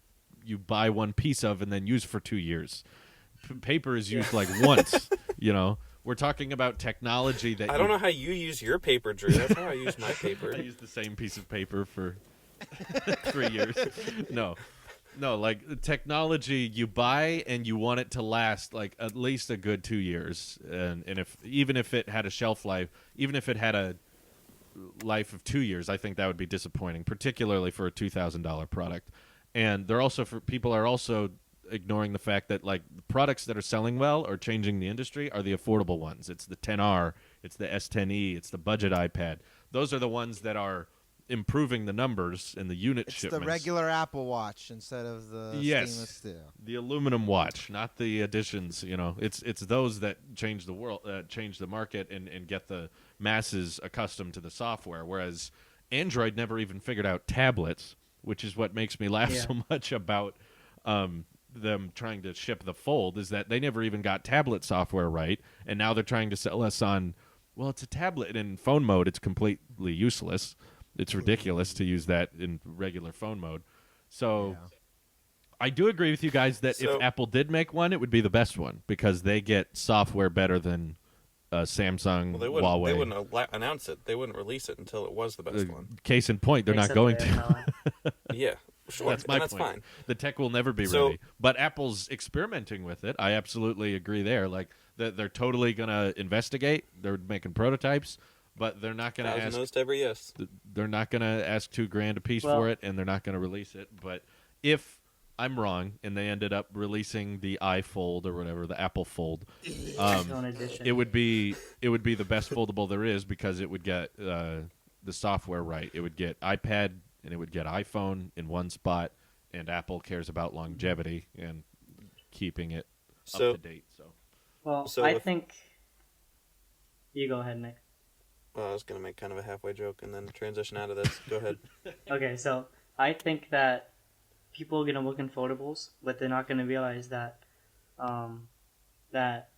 buy one piece of and then use for 2 years. Paper is used like once, We're talking about technology that I don't know how you use your paper, Drew. That's how I use my paper. I use the same piece of paper for 3 years. No, like technology you buy and you want it to last like at least a good 2 years, and even if it had a shelf life, even if it had a life of 2 years, I think that would be disappointing, particularly for a $2,000 product. And people are also ignoring the fact that like the products that are selling well or changing the industry are the affordable ones. It's the 10R, it's the S10e, it's the budget iPad. Those are the ones that are improving the numbers and the unit It's shipments. the regular Apple Watch instead of the stainless steel. The aluminum watch, not the additions. It's those that change the world, change the market, and get the masses accustomed to the software. Whereas Android never even figured out tablets, which is what makes me laugh so much about them trying to ship the Fold, is that they never even got tablet software right, and now they're trying to sell us on, well, it's a tablet. In phone mode, it's completely useless. It's ridiculous to use that in regular phone mode. So I do agree with you guys that if Apple did make one, it would be the best one, because they get software better than Samsung, Huawei. They wouldn't announce it. They wouldn't release it until it was the best one. Case in point, they're not Except going for to. AirPower. Yeah. Sure, That's my and that's point. fine. The tech will never be ready, but Apple's experimenting with it. I absolutely agree there. Like they're totally gonna investigate. They're making prototypes, but they're not gonna ask. Most every yes. They're not gonna ask $2,000 a piece for it, and they're not gonna release it. But if I'm wrong, and they ended up releasing the iFold or whatever, the Apple Fold, it would be the best foldable there is because it would get the software right. It would get iPad and it would get iPhone in one spot, and Apple cares about longevity and keeping it up to date. I think you go ahead, Nick. I was gonna make kind of a halfway joke and then transition out of this. Go ahead. Okay, so I think that people are gonna look in foldables, but they're not gonna realize that that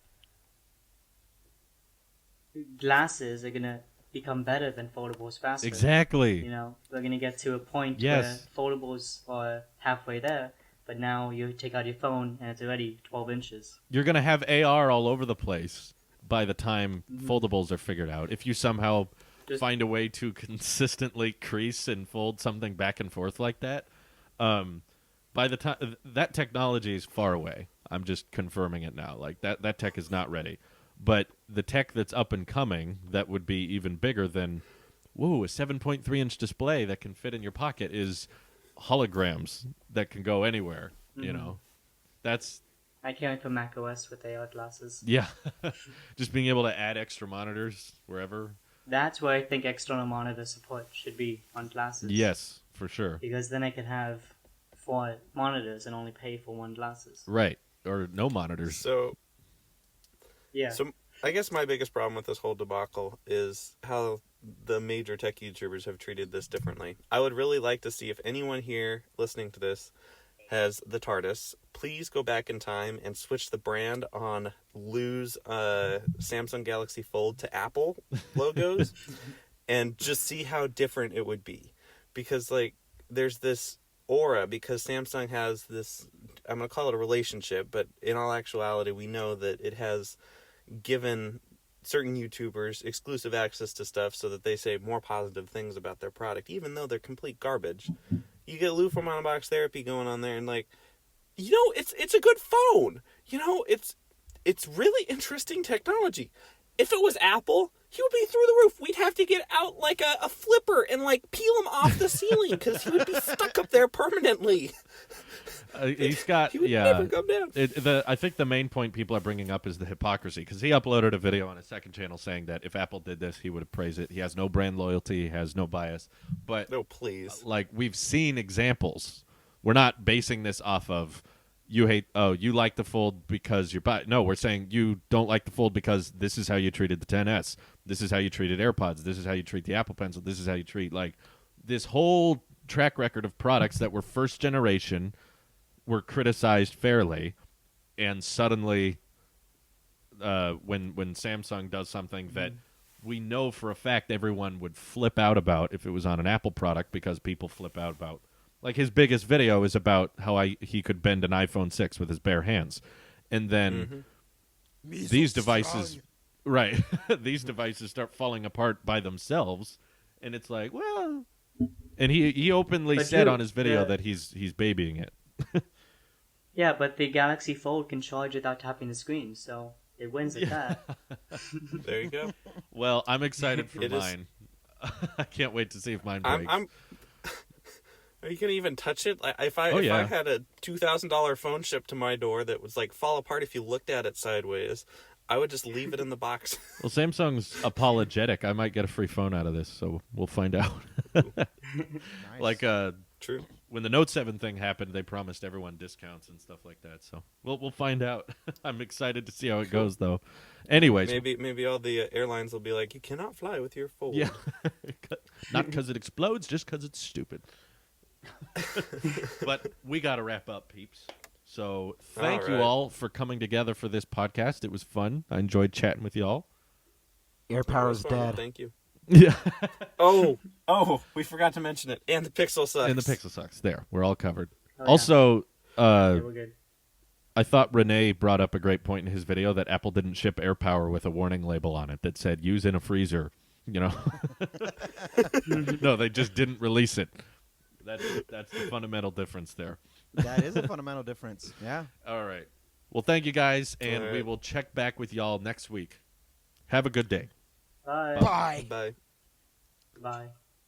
glasses are gonna become better than foldables faster. Exactly. You know, we're gonna get to a point Yes. where foldables are halfway there, but now you take out your phone and it's already 12 inches. You're going to have AR all over the place by the time foldables are figured out. If you somehow find a way to consistently crease and fold something back and forth like that, by the time that technology is far away. I'm just confirming it now. Like that tech is not ready. But the tech that's up and coming that would be even bigger than, a 7.3-inch display that can fit in your pocket is holograms that can go anywhere. You know, that's. I can't wait for macOS with AR glasses. Yeah, just being able to add extra monitors wherever. That's where I think external monitor support should be on glasses. Yes, for sure. Because then I could have 4 monitors and only pay for 1 glasses. Right, or no monitors. So Yeah. So I guess my biggest problem with this whole debacle is how the major tech YouTubers have treated this differently. I would really like to see if anyone here listening to this has the TARDIS, please go back in time and switch the brand on Lou's Samsung Galaxy Fold to Apple logos and just see how different it would be. Because, like, there's this aura, because Samsung has this, I'm going to call it a relationship, but in all actuality, we know that it has given certain YouTubers exclusive access to stuff so that they say more positive things about their product, even though they're complete garbage. You get Lou from Unbox Therapy going on there, and like, you know, it's a good phone. You know, it's really interesting technology. If it was Apple, he would be through the roof. We'd have to get out like a flipper and like peel him off the ceiling because he would be stuck up there permanently. He's got, he would never come down. I think the main point people are bringing up is the hypocrisy, because he uploaded a video on his second channel saying that if Apple did this, he would have praised it. He has no brand loyalty, he has no bias. But no, please. Like, we've seen examples. We're not basing this off of you like the Fold because you're no, we're saying you don't like the Fold because this is how you treated the 10S. This is how you treated AirPods. This is how you treat the Apple Pencil. This is how you treat, like, this whole track record of products that were first generation, were criticized fairly, and suddenly when Samsung does something that we know for a fact everyone would flip out about if it was on an Apple product, because people flip out about, like, his biggest video is about how he could bend an iPhone 6 with his bare hands. And then these devices right these devices start falling apart by themselves, and it's like, well, and he openly said on his video that he's babying it. Yeah, but the Galaxy Fold can charge without tapping the screen, so it wins at that. There you go. Well, I'm excited for mine. I can't wait to see if mine breaks. Are you gonna even touch it? If I had a $2,000 phone shipped to my door that was like fall apart if you looked at it sideways, I would just leave it in the box. Well, Samsung's apologetic. I might get a free phone out of this, so we'll find out. Nice. Like, True. When the Note 7 thing happened, they promised everyone discounts and stuff like that. So we'll find out. I'm excited to see how it goes, though. Anyways, maybe all the airlines will be like, you cannot fly with your Fold. Yeah, not because it explodes, just because it's stupid. But we got to wrap up, peeps. So thank you all for coming together for this podcast. It was fun. I enjoyed chatting with y'all. Air power's dead. Thank you. Yeah. Oh, we forgot to mention it. And the Pixel sucks. And the Pixel sucks. There, we're all covered. Oh, also, yeah, we're good. I thought Renee brought up a great point in his video that Apple didn't ship AirPower with a warning label on it that said "use in a freezer." You know, no, they just didn't release it. That's the fundamental difference there. That is a fundamental difference. Yeah. All right. Well, thank you guys, and All we right. will check back with y'all next week. Have a good day. Bye. Bye. Bye. Bye.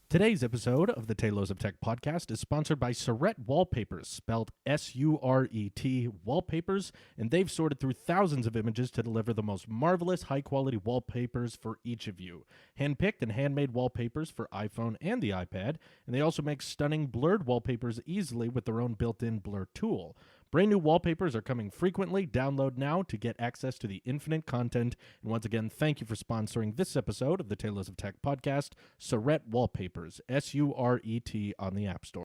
Today's episode of the Tailosive Tech Podcast is sponsored by Surret Wallpapers, spelled S-U-R-E-T, wallpapers, and they've sorted through thousands of images to deliver the most marvelous, high-quality wallpapers for each of you. Hand-picked and handmade wallpapers for iPhone and the iPad, and they also make stunning blurred wallpapers easily with their own built-in blur tool. Brand new wallpapers are coming frequently. Download now to get access to the infinite content. And once again, thank you for sponsoring this episode of the Tailosive Tech Podcast, Surret Wallpapers, S-U-R-E-T on the App Store.